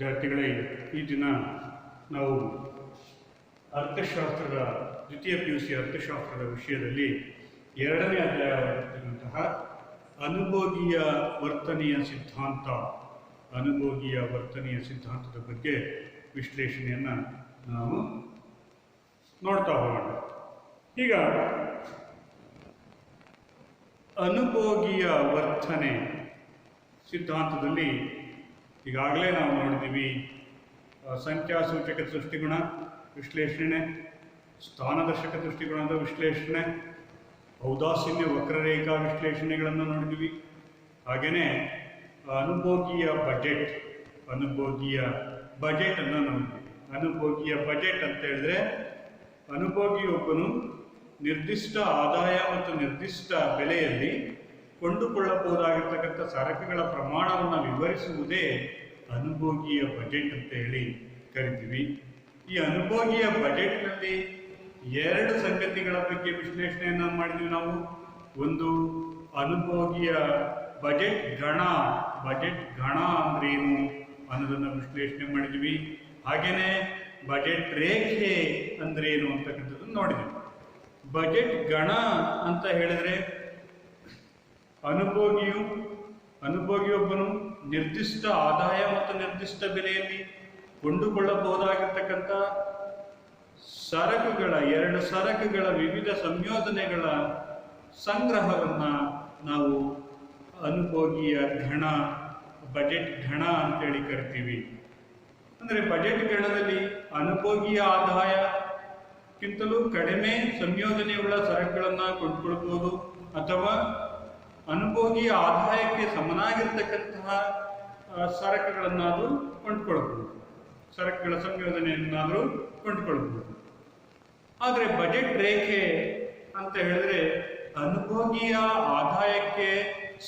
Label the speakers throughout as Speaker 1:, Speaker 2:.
Speaker 1: ವಿದ್ಯಾರ್ಥಿಗಳೇ, ಈ ದಿನ ನಾವು ಅರ್ಥಶಾಸ್ತ್ರದ ದ್ವಿತೀಯ PUC ಅರ್ಥಶಾಸ್ತ್ರದ ವಿಷಯದಲ್ಲಿ 2ನೇ ಅಧ್ಯಾಯವಾಗಿರುವಂತಹ ಅನುಭೋಗಿಯ ವರ್ತನೆಯ ಸಿದ್ಧಾಂತದ ಬಗ್ಗೆ ವಿಶ್ಲೇಷಣೆಯನ್ನು ನಾವು ನೋಡ್ತಾ ಹೋಗೋಣ. ಈಗ ಅನುಭೋಗಿಯ ವರ್ತನೆ ಸಿದ್ಧಾಂತದಲ್ಲಿ ಈಗಾಗಲೇ ನಾವು ನೋಡಿದ್ದೀವಿ. ಸಂಖ್ಯಾಸೂಚಕ ದೃಷ್ಟಿಗುಣ ವಿಶ್ಲೇಷಣೆ, ಸ್ಥಾನದರ್ಶಕ ದೃಷ್ಟಿಗುಣದ ವಿಶ್ಲೇಷಣೆ, ಔದಾಸೀನ್ಯ ವಕ್ರರೇಖಾ ವಿಶ್ಲೇಷಣೆಗಳನ್ನು ನೋಡಿದ್ದೀವಿ. ಹಾಗೆಯೇ ಅನುಭೋಗಿಯ ಬಜೆಟನ್ನು ನೋಡಿದ್ದೀವಿ. ಅನುಭೋಗಿಯ ಬಜೆಟ್ ಅಂತ ಹೇಳಿದ್ರೆ, ಅನುಭೋಗಿಯೊಬ್ಬನು ನಿರ್ದಿಷ್ಟ ಆದಾಯ ಮತ್ತು ನಿರ್ದಿಷ್ಟ ಬೆಲೆಯಲ್ಲಿ ಕೊಂಡುಕೊಳ್ಳಬಹುದಾಗಿರ್ತಕ್ಕಂಥ ಸರಕುಗಳ ಪ್ರಮಾಣವನ್ನು ವಿವರಿಸುವುದೇ ಅನುಭೋಗಿಯ ಬಜೆಟ್ ಅಂತ ಹೇಳಿ ಕರಿತೀವಿ. ಈ ಅನುಭೋಗಿಯ ಬಜೆಟ್ನಲ್ಲಿ 2 ಸಂಗತಿಗಳ ಬಗ್ಗೆ ವಿಶ್ಲೇಷಣೆಯನ್ನು ಮಾಡಿದ್ವಿ ನಾವು. ಒಂದು, ಅನುಭೋಗಿಯ ಬಜೆಟ್ ಗಣ ಅಂದ್ರೇನು ಅನ್ನೋದನ್ನು ವಿಶ್ಲೇಷಣೆ ಮಾಡಿದ್ವಿ. ಹಾಗೆಯೇ ಬಜೆಟ್ ರೇಖೆ ಅಂದ್ರೇನು ಅಂತಕ್ಕಂಥದ್ದನ್ನು ನೋಡಿದ್ವಿ. ಬಜೆಟ್ ಗಣ ಅಂತ ಹೇಳಿದ್ರೆ, ಅನುಭೋಗಿಯೊಬ್ಬನು ನಿರ್ದಿಷ್ಟ ಆದಾಯ ಮತ್ತು ನಿರ್ದಿಷ್ಟ ಬೆಲೆಯಲ್ಲಿ ಕೊಂಡುಕೊಳ್ಳಬಹುದಾಗಿರ್ತಕ್ಕಂಥ ಸರಕುಗಳ 2 ಸರಕುಗಳ ವಿವಿಧ ಸಂಯೋಜನೆಗಳ ಸಂಗ್ರಹವನ್ನು ನಾವು ಅನುಭೋಗಿಯ ಬಜೆಟ್ ಗಣ ಅಂತೇಳಿ ಕರಿತೀವಿ. ಅಂದರೆ ಬಜೆಟ್ ಗಣದಲ್ಲಿ ಅನುಭೋಗಿಯ ಆದಾಯಕ್ಕಿಂತಲೂ ಕಡಿಮೆ ಸಂಯೋಜನೆಯುಳ್ಳ ಸರಕುಗಳನ್ನು ಕೊಂಡುಕೊಳ್ಬೋದು, ಅಥವಾ ಅನುಭೋಗಿಯ ಆದಾಯಕ್ಕೆ ಸಮನಾಗಿರ್ತಕ್ಕಂತಹ ಸರಕುಗಳನ್ನಾದರೂ ಕೊಂಡುಕೊಳ್ಬೋದು, ಸರಕುಗಳ ಸಂಯೋಜನೆಯನ್ನಾದರೂ ಕೊಂಡುಕೊಳ್ಬೋದು. ಆದರೆ ಬಜೆಟ್ ರೇಖೆ ಅಂತ ಹೇಳಿದ್ರೆ, ಅನುಭೋಗಿಯ ಆದಾಯಕ್ಕೆ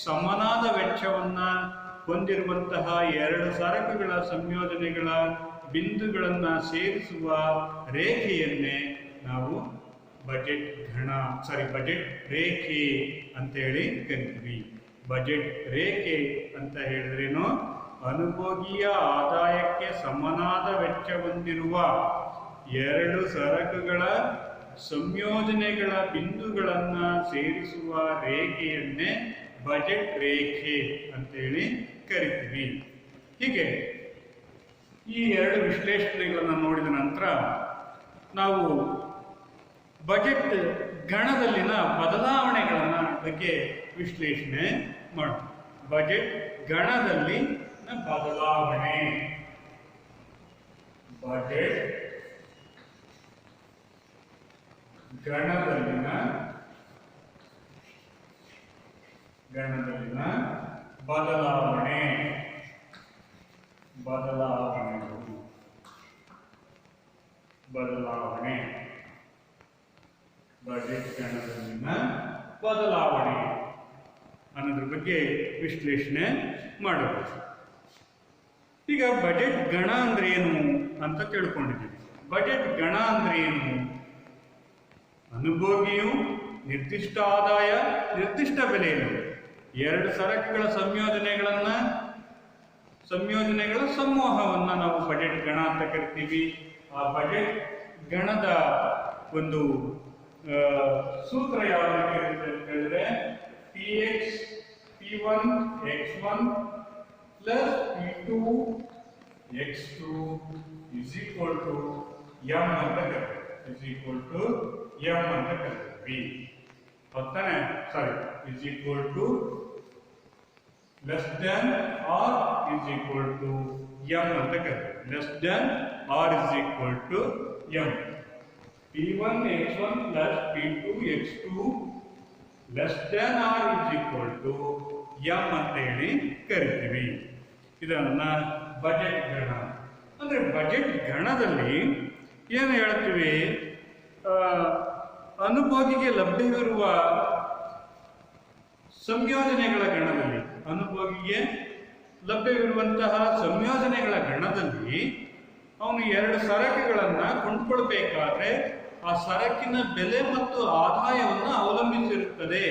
Speaker 1: ಸಮನಾದ ವೆಚ್ಚವನ್ನು ಹೊಂದಿರುವಂತಹ 2 ಸರಕುಗಳ ಸಂಯೋಜನೆಗಳ ಬಿಂದುಗಳನ್ನು ಸೇರಿಸುವ ರೇಖೆಯನ್ನೇ ನಾವು ಬಜೆಟ್ ರೇಖೆ ಅಂತೇಳಿ ಕರಿತೀವಿ. ಬಜೆಟ್ ರೇಖೆ ಅಂತ ಹೇಳಿದ್ರೇನು, ಅನುಭೋಗಿಯ ಆದಾಯಕ್ಕೆ ಸಮನಾದ ವೆಚ್ಚ ಹೊಂದಿರುವ 2 ಸರಕುಗಳ ಸಂಯೋಜನೆಗಳ ಬಿಂದುಗಳನ್ನು ಸೇರಿಸುವ ರೇಖೆಯನ್ನೇ ಬಜೆಟ್ ರೇಖೆ ಅಂತೇಳಿ ಕರಿತೀವಿ. ಹೀಗೆ ಈ 2 ವಿಶ್ಲೇಷಣೆಗಳನ್ನು ನೋಡಿದ ನಂತರ ನಾವು ಬಜೆಟ್ ಗಣದಲ್ಲಿನ ಬದಲಾವಣೆಗಳನ್ನ ಬಗ್ಗೆ ವಿಶ್ಲೇಷಣೆ ಮಾಡೋಣ. ಬಜೆಟ್ ಗಣದಲ್ಲಿ ಬದಲಾವಣೆ, ಬಜೆಟ್ ಗಣದಲ್ಲಿನ ಬದಲಾವಣೆ ಬಜೆಟ್ ಗಣದಲ್ಲಿನ ಬದಲಾವಣೆ ಅನ್ನೋದ್ರ ಬಗ್ಗೆ ವಿಶ್ಲೇಷಣೆ ಮಾಡೋದು. ಈಗ ಬಜೆಟ್ ಗಣ ಅಂದ್ರೆ ಏನು ಅಂತ ತಿಳ್ಕೊಂಡಿದ್ದೀವಿ. ಬಜೆಟ್ ಗಣ ಅಂದ್ರೆ ಏನು? ಅನುಭೋಗಿಯು ನಿರ್ದಿಷ್ಟ ಆದಾಯ, ನಿರ್ದಿಷ್ಟ ಬೆಲೆಯಲ್ಲಿ 2 ಸರಕುಗಳ ಸಂಯೋಜನೆಗಳ ಸಮೂಹವನ್ನು ನಾವು ಬಜೆಟ್ ಗಣ ಅಂತ ಕರಿತೀವಿ. ಆ ಬಜೆಟ್ ಗಣದ ಒಂದು ಸೂತ್ರ ಯಾವುದು ಅಂತ ಹೇಳಿದ್ರೆ, P1 x1 plus P2 x2 is equal to m ಅಂತ ಕರಿತೀವಿ. ಹೊತ್ತಾನೆ is equal to less than or is equal to m ಅಂತ ಕರಿತೀವಿ. less than or is equal to m. P1 x1 plus P2 x2 less than or is equal to m ಅಂತ ಹೇಳಿ ಕರಿತೀವಿ. ಇದನ್ನ budget ಗಣ ಅಂದ್ರೆ, budget ಗಣದಲ್ಲಿ ಏನು ಹೇಳ್ತೀವಿ, ಅನುಭೋಗಿಗೆ ಲಭ್ಯವಿರುವ ಸಂಯೋಜನೆಗಳ ಗಣದಲ್ಲಿ, ಅನುಭೋಗಿಗೆ ಲಭ್ಯವಿರುವಂತಹ ಸಂಯೋಜನೆಗಳ ಗಣದಲ್ಲಿ ಅವನು 2 ಸರಕುಗಳನ್ನು ಕೊಂಡುಕೊಳ್ಬೇಕಾದ್ರೆ ಆ ಸರಕಿನ ಬೆಲೆ ಮತ್ತು ಆದಾಯವನ್ನು ಅವಲಂಬಿಸಿರುತ್ತದೆ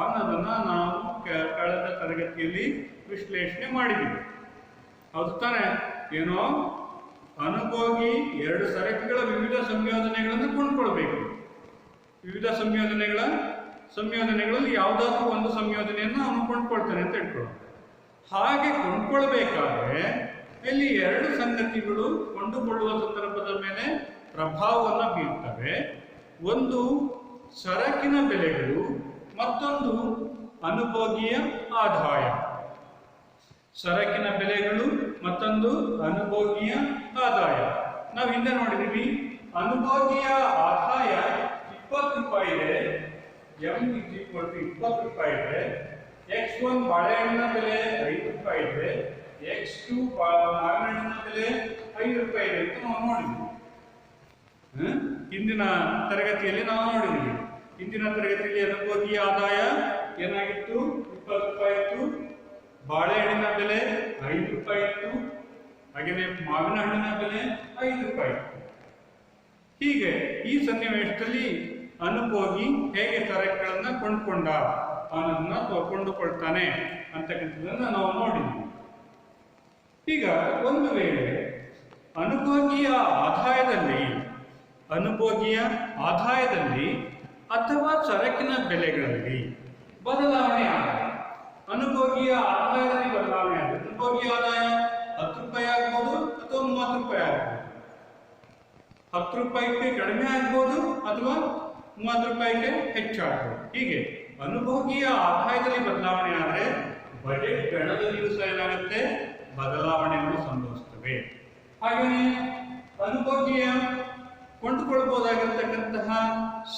Speaker 1: ಅನ್ನೋದನ್ನ ನಾವು ಕಳೆದ ತರಗತಿಯಲ್ಲಿ ವಿಶ್ಲೇಷಣೆ ಮಾಡಿದ್ದೀವಿ. ಹೌದು ತಾನೆ? ಏನೋ ಅನುಭೋಗಿ ಎರಡು ಸರಕುಗಳ ವಿವಿಧ ಸಂಯೋಜನೆಗಳನ್ನು ಕೊಂಡ್ಕೊಳ್ಬೇಕು. ವಿವಿಧ ಸಂಯೋಜನೆಗಳಲ್ಲಿ ಯಾವುದಾದ್ರೂ ಒಂದು ಸಂಯೋಜನೆಯನ್ನು ಅವನು ಕೊಂಡ್ಕೊಳ್ತಾನೆ ಅಂತ ಇಟ್ಕೊಳ್ಳೋಣ. ಹಾಗೆ ಕೊಂಡ್ಕೊಳ್ಬೇಕಾದ್ರೆ ಇಲ್ಲಿ ಎರಡು ಸಂಗತಿಗಳು ಕೊಂಡುಕೊಳ್ಳುವ ಸಂದರ್ಭದ ಮೇಲೆ ಪ್ರಭಾವವನ್ನು ಬೀರ್ತವೆ. ಒಂದು ಸರಕಿನ ಬೆಲೆಗಳು, ಮತ್ತೊಂದು ಅನುಭೋಗಿಯ ಆದಾಯ. ಸರಕಿನ ಬೆಲೆಗಳು ಮತ್ತೊಂದು ಅನುಭೋಗಿಯ ಆದಾಯ. ನಾವು ಹಿಂದೆ ನೋಡಿದೀವಿ, ಅನುಭೋಗಿಯ ಆದಾಯ 20 ರೂಪಾಯಿ ಇದೆ, m = 20 ರೂಪಾಯಿ ಇದೆ. x1 ಬಾಳೆಹಣ್ಣಿನ ಬೆಲೆ 5 ರೂಪಾಯಿ ಇದೆ, x2 ಮಾವಿನಹಣ್ಣಿನ ಬೆಲೆ 5 ರೂಪಾಯಿ ಇದೆ ಅಂತ ನಾವು ನೋಡಿದ್ವಿ. ಹಿಂದಿನ ತರಗತಿಯಲ್ಲಿ ನಾವು ನೋಡಿದ್ವಿ. ಹಿಂದಿನ ತರಗತಿಯಲ್ಲಿ ಅನುಭೋಗಿಯ ಆದಾಯ ಏನಾಗಿತ್ತು? 20 ರೂಪಾಯಿ ಇತ್ತು. ಬಾಳೆಹಣ್ಣಿನ ಬೆಲೆ 5 ರೂಪಾಯಿ ಇತ್ತು. ಹಾಗೆಯೇ ಮಾವಿನ ಹಣ್ಣಿನ ಬೆಲೆ 5 ರೂಪಾಯಿ ಇತ್ತು. ಹೀಗೆ ಈ ಸನ್ನಿವೇಶದಲ್ಲಿ ಅನುಭೋಗಿ ಹೇಗೆ ಸರಕುಗಳನ್ನ ಕೊಂಡ್ಕೊಂಡ ಅನ್ನೋದನ್ನ ಕೊಂಡುಕೊಳ್ತಾನೆ ಅಂತಕ್ಕಂಥದ್ದನ್ನ ನಾವು ನೋಡಿದ್ವಿ. ಈಗ ಒಂದು ವೇಳೆ ಅನುಭೋಗಿಯ ಆದಾಯದಲ್ಲಿ ಅಥವಾ ಸರಕಿನ ಬೆಲೆಗಳಲ್ಲಿ ಬದಲಾವಣೆ ಆದರೆ, ಅನುಭೋಗಿಯ ಆದಾಯದಲ್ಲಿ ಬದಲಾವಣೆ ಆದರೆ, ಅನುಭೋಗಿಯ ಆದಾಯ 10 ರೂಪಾಯಿ ಆಗ್ಬೋದು ಅಥವಾ 30 ರೂಪಾಯಿ ಆಗ್ಬೋದು. 10 ರೂಪಾಯಿಗೆ ಕಡಿಮೆ ಆಗ್ಬೋದು ಅಥವಾ 30 ರೂಪಾಯಿಗೆ ಹೆಚ್ಚಾಗ್ಬೋದು. ಹೀಗೆ ಅನುಭೋಗಿಯ ಆದಾಯದಲ್ಲಿ ಬದಲಾವಣೆ ಆದರೆ ಬಜೆಟ್ ಗಣದಲ್ಲಿಯೂ ಸಹ ಏನಾಗುತ್ತೆ? ಬದಲಾವಣೆಗಳು ಸಂಭವಿಸುತ್ತವೆ. ಹಾಗೆಯೇ ಅನುಭೋಗಿಯ ಕೊಂಡುಕೊಳ್ಳಬಹುದಾಗಿರ್ತಕ್ಕಂತಹ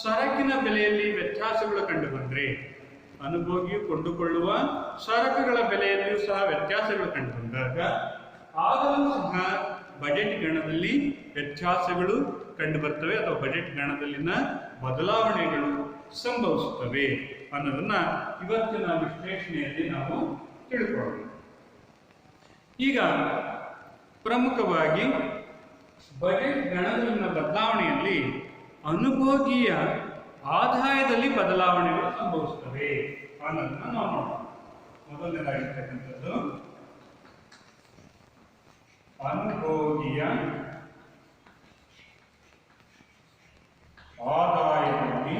Speaker 1: ಸರಕಿನ ಬೆಲೆಯಲ್ಲಿ ವ್ಯತ್ಯಾಸಗಳು ಕಂಡು ಬಂದರೆ, ಅನುಭೋಗಿಯು ಕೊಂಡುಕೊಳ್ಳುವ ಸರಕುಗಳ ಬೆಲೆಯಲ್ಲಿಯೂ ಸಹ ವ್ಯತ್ಯಾಸಗಳು ಕಂಡು ಬಂದಾಗ ಆಗಲೂ ಸಹ ಬಜೆಟ್ ಗಣದಲ್ಲಿ ವ್ಯತ್ಯಾಸಗಳು ಕಂಡು ಬರ್ತವೆ ಅಥವಾ ಬಜೆಟ್ ಗಣದಲ್ಲಿನ ಬದಲಾವಣೆಗಳು ಸಂಭವಿಸುತ್ತವೆ ಅನ್ನೋದನ್ನ ಇವತ್ತಿನ ವಿಶ್ಲೇಷಣೆಯಲ್ಲಿ ನಾವು ತಿಳ್ಕೊಳ್ಳೋಣ. ಈಗ ಪ್ರಮುಖವಾಗಿ ಬಜೆಟ್ ಗಣದಲ್ಲಿನ ಬದಲಾವಣೆಯಲ್ಲಿ ಅನುಭೋಗಿಯ ಆದಾಯದಲ್ಲಿ ಬದಲಾವಣೆಗಳು ಸಂಭವಿಸುತ್ತವೆ ಅನ್ನೋದನ್ನ ನಾವು ನೋಡೋಣ. ಮೊದಲನೇದಾಗಿರ್ತಕ್ಕಂಥದ್ದು ಅನುಭೋಗಿಯ ಆದಾಯದಲ್ಲಿ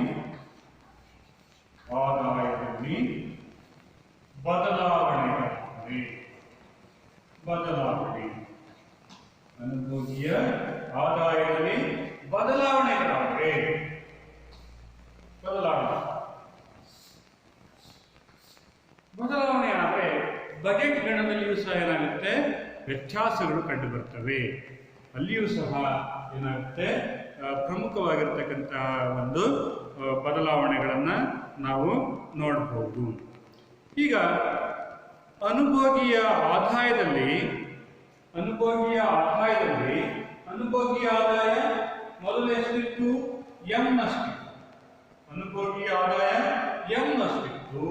Speaker 1: ಬದಲಾವಣೆ. ಅನುಭೋಗಿಯ ಆದಾಯದಲ್ಲಿ ಬದಲಾವಣೆಗಳಾದರೆ ಆದರೆ ಬಜೆಟ್ ಗಣದಲ್ಲಿಯೂ ಸಹ ಏನಾಗುತ್ತೆ? ವ್ಯತ್ಯಾಸಗಳು ಕಂಡು ಬರ್ತವೆ. ಅಲ್ಲಿಯೂ ಸಹ ಏನಾಗುತ್ತೆ? ಪ್ರಮುಖವಾಗಿರ್ತಕ್ಕಂತಹ ಒಂದು ಬದಲಾವಣೆಗಳನ್ನ ನಾವು ನೋಡಬಹುದು. ಈಗ ಅನುಭೋಗಿಯ ಆದಾಯದಲ್ಲಿ ಅನುಭೋಗಿಯ ಆದಾಯ ಮೊದಲು ಎಷ್ಟಿತ್ತು? m ನಷ್ಟಿತ್ತು. ಅನುಭೋಗಿಯ ಆದಾಯ m ನಷ್ಟಿತ್ತು.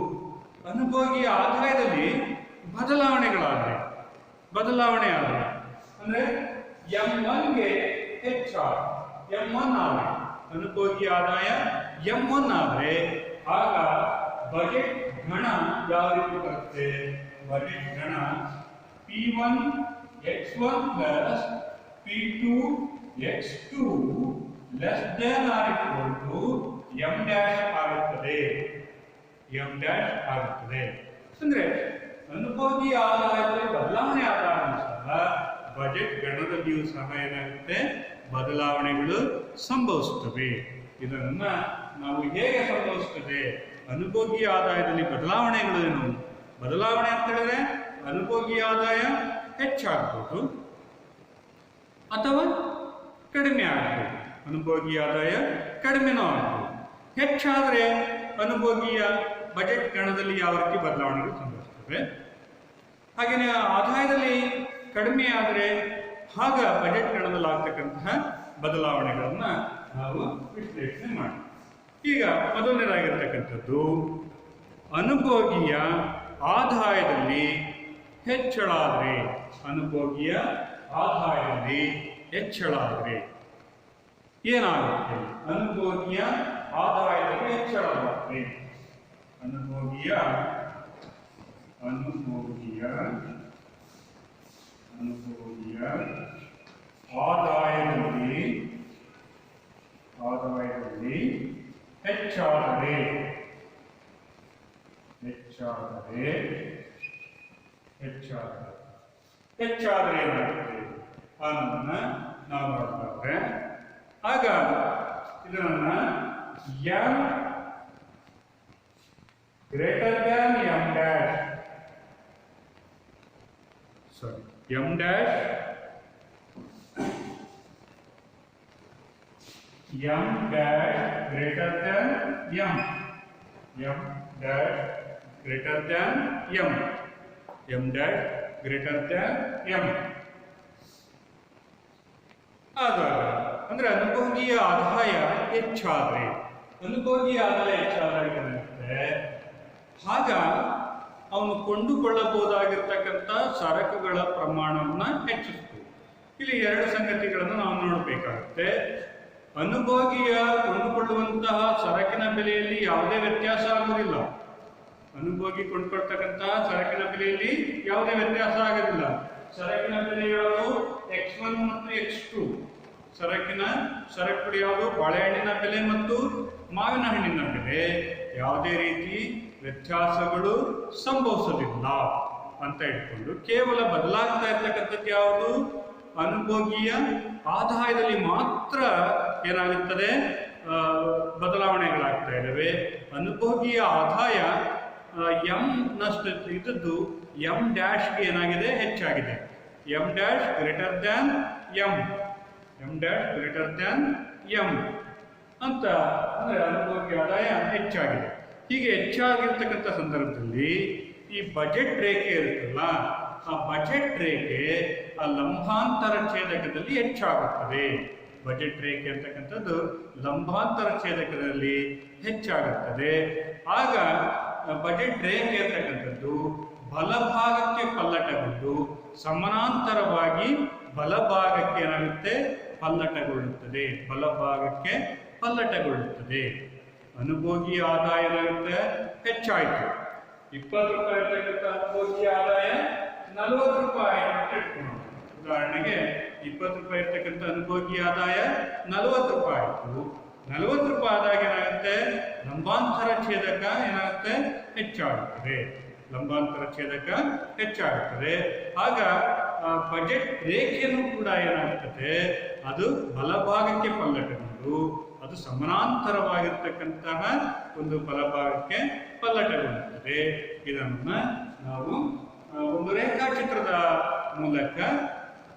Speaker 1: ಅನುಭೋಗಿಯ ಆದಾಯದಲ್ಲಿ ಬದಲಾವಣೆ ಆದರೆ ಅಂದ್ರೆ m1ಗೆ ಹೆಚ್ಚಾಗ m1 ಆದರೆ, ಅನುಭೋಗಿಯ ಆದಾಯ m1 ಆದರೆ ಆಗ ಬಜೆಟ್ ಗಣ ಯಾವ ರೀತಿ ಬರುತ್ತೆ? Budget Gana P1 x1 plus P2 x2 less than or equal to m dash ಆಗುತ್ತದೆ. ಅಂದ್ರೆ ಅನುಭೋಗಿಯ ಆದಾಯದಲ್ಲಿ ಬದಲಾವಣೆ ಆದಾಗ ಸಹ ಬಜೆಟ್ ಗಣದಲ್ಲಿಯೂ ಸಹ ಏನಾಗುತ್ತೆ? ಬದಲಾವಣೆಗಳು ಸಂಭವಿಸುತ್ತವೆ. ಇದನ್ನ ನಾವು ಹೇಗೆ ಸಂಭವಿಸುತ್ತದೆ? ಅನುಭೋಗಿಯ ಆದಾಯದಲ್ಲಿ ಬದಲಾವಣೆಗಳು ಏನು? ಬದಲಾವಣೆ ಅಂತ ಹೇಳಿದ್ರೆ ಅನುಭೋಗಿಯ ಆದಾಯ ಹೆಚ್ಚಾಗಬಹುದು ಅಥವಾ ಕಡಿಮೆ ಆಗಬಹುದು. ಅನುಭೋಗಿಯ ಆದಾಯ ಕಡಿಮೆನೂ ಆಗಬಹುದು. ಹೆಚ್ಚಾದರೆ ಅನುಭೋಗಿಯ ಬಜೆಟ್ ಗಣದಲ್ಲಿ ಯಾವ ರೀತಿ ಬದಲಾವಣೆಗಳು ಸಂಭವಿಸುತ್ತವೆ. ಹಾಗೆಯೇ ಆದಾಯದಲ್ಲಿ ಕಡಿಮೆ ಆದರೆ ಆಗ ಬಜೆಟ್ ಗಣದಲ್ಲಿ ಆಗ್ತಕ್ಕಂತಹ ಬದಲಾವಣೆಗಳನ್ನ ನಾವು ವಿಶ್ಲೇಷಣೆ ಮಾಡಿ. ಈಗ ಮೊದಲನೇದಾಗಿರ್ತಕ್ಕಂಥದ್ದು ಅನುಭೋಗಿಯ ಆದಾಯದಲ್ಲಿ ಹೆಚ್ಚಳ ಆದರೆ, ಅನುಭೋಗಿಯ ಆದಾಯದಲ್ಲಿ ಹೆಚ್ಚಳ ಆದರೆ ಏನಾಗುತ್ತೆ? ಅನುಭೋಗಿಯ ಆದಾಯದಲ್ಲಿ ಹೆಚ್ಚಳವಾಗುತ್ತೆ. ಅನುಭೋಗಿಯ ಆದಾಯದಲ್ಲಿ ಆದಾಯದಲ್ಲಿ ಹೆಚ್ಚಾದರೆ ಏನಾಗುತ್ತೆ ಅನ್ನೋದನ್ನ ನಾವು ನೋಡ್ತಾರೆ. ಆಗ ಇದನ್ನ M greater than M dash M dash greater than M dash greater than M dash greater than M ಆದಾಗ ಅಂದ್ರೆ ಅನುಭೋಗಿಯ ಆದಾಯ ಹೆಚ್ಚಾದ್ರೆ ಏನಾಗುತ್ತೆ, ಆಗ ಅವನು ಕೊಂಡುಕೊಳ್ಳಬಹುದಾಗಿರ್ತಕ್ಕಂಥ ಸರಕುಗಳ ಪ್ರಮಾಣವನ್ನು ಹೆಚ್ಚಿಸ್ತು. ಇಲ್ಲಿ ಎರಡು ಸಂಗತಿಗಳನ್ನು ನಾವು ನೋಡಬೇಕಾಗುತ್ತೆ. ಅನುಭೋಗಿಯ ಕೊಂಡುಕೊಳ್ಳುವಂತಹ ಸರಕಿನ ಬೆಲೆಯಲ್ಲಿ ಯಾವುದೇ ವ್ಯತ್ಯಾಸ ಆಗುವುದಿಲ್ಲ. ಅನುಭೋಗಿ ಕೊಂಡುಕೊಳ್ತಕ್ಕಂತಹ ಸರಕಿನ ಬೆಲೆಯಲ್ಲಿ ಯಾವುದೇ ವ್ಯತ್ಯಾಸ ಆಗೋದಿಲ್ಲ. ಸರಕಿನ ಬೆಲೆಗಳು X1 ಮತ್ತು X2. ಸರಕುಗಳು ಯಾವುದು? ಬಾಳೆಹಣ್ಣಿನ ಬೆಲೆ ಮತ್ತು ಮಾವಿನ ಹಣ್ಣಿನ ಬೆಲೆ ಯಾವುದೇ ರೀತಿ ವ್ಯತ್ಯಾಸಗಳು ಸಂಭವಿಸೋದಿಲ್ಲ ಅಂತ ಇಟ್ಕೊಂಡು ಕೇವಲ ಬದಲಾಗ್ತಾ ಇರ್ತಕ್ಕಂಥದ್ದು ಯಾವುದು? ಅನುಭೋಗಿಯ ಆದಾಯದಲ್ಲಿ ಮಾತ್ರ ಏನಾಗುತ್ತದೆ, ಬದಲಾವಣೆಗಳಾಗ್ತಾ ಇದ್ದಾವೆ. ಅನುಭೋಗಿಯ ಆದಾಯ ಎಂ ನಷ್ಟು ಇದ್ದದ್ದು ಎಂ ಡ್ಯಾಶ್ಗೆ ಏನಾಗಿದೆ, ಹೆಚ್ಚಾಗಿದೆ. M dash greater than M ಅಂತ ಅಂದ್ರೆ ಅನುಭೋಗಿಯ ಆದಾಯ ಹೆಚ್ಚಾಗಿದೆ. ಹೀಗೆ ಹೆಚ್ಚಾಗಿರ್ತಕ್ಕಂಥ ಸಂದರ್ಭದಲ್ಲಿ ಈ ಬಜೆಟ್ ರೇಖೆ ಇರುತ್ತಲ್ಲ, ಆ ಬಜೆಟ್ ರೇಖೆ ಆ ಲಂಬಾಂತರ ಛೇದಕದಲ್ಲಿ ಹೆಚ್ಚಾಗುತ್ತದೆ. ಬಜೆಟ್ ರೇಖೆ ಅಂತಕ್ಕಂಥದ್ದು ಲಂಬಾಂತರ ಛೇದಕದಲ್ಲಿ ಹೆಚ್ಚಾಗುತ್ತದೆ. ಆಗ ಬಜೆಟ್ ರೇಖೆ ಅಂತಕ್ಕಂಥದ್ದು ಬಲಭಾಗಕ್ಕೆ ಪಲ್ಲಟಗೊಂಡು ಸಮಾನಾಂತರವಾಗಿ ಬಲಭಾಗಕ್ಕೆ ಏನಾಗುತ್ತೆ, ಪಲ್ಲಟಗೊಳ್ಳುತ್ತದೆ. ಅನುಭೋಗಿ ಆದಾಯ ಏನಾಗುತ್ತೆ, ಹೆಚ್ಚಾಯಿತು. 20 ರೂಪಾಯಿ ಇರ್ತಕ್ಕಂಥ ಅನುಭೋಗಿ ಆದಾಯ 40 ರೂಪಾಯಿ ಅಂತ ಇಟ್ಕೊಳ್ಳೋಣ. ಉದಾಹರಣೆಗೆ 20 ರೂಪಾಯಿ ಇರ್ತಕ್ಕಂಥ ಅನುಭೋಗಿ ಆದಾಯ 40 ರೂಪಾಯಿ ಆಯಿತು. 40 ರೂಪಾಯಿ ಆದಾಗ ಏನಾಗುತ್ತೆ, ಲಂಬಾಂತರ ಛೇದಕ ಏನಾಗುತ್ತೆ, ಹೆಚ್ಚಾಗುತ್ತದೆ. ಆಗ ಬಜೆಟ್ ರೇಖೆಯನ್ನು ಕೂಡ ಏನಾಗುತ್ತದೆ, ಅದು ಬಲಭಾಗಕ್ಕೆ ಪಲ್ಲಟಗೊಂಡು ಅದು ಸಮಾನಾಂತರವಾಗಿರ್ತಕ್ಕಂತಹ ಒಂದು ಬಲಭಾಗಕ್ಕೆ ಪಲ್ಲಟಗೊಳ್ಳುತ್ತದೆ. ಇದನ್ನ ನಾವು ಒಂದು ರೇಖಾಚಿತ್ರದ ಮೂಲಕ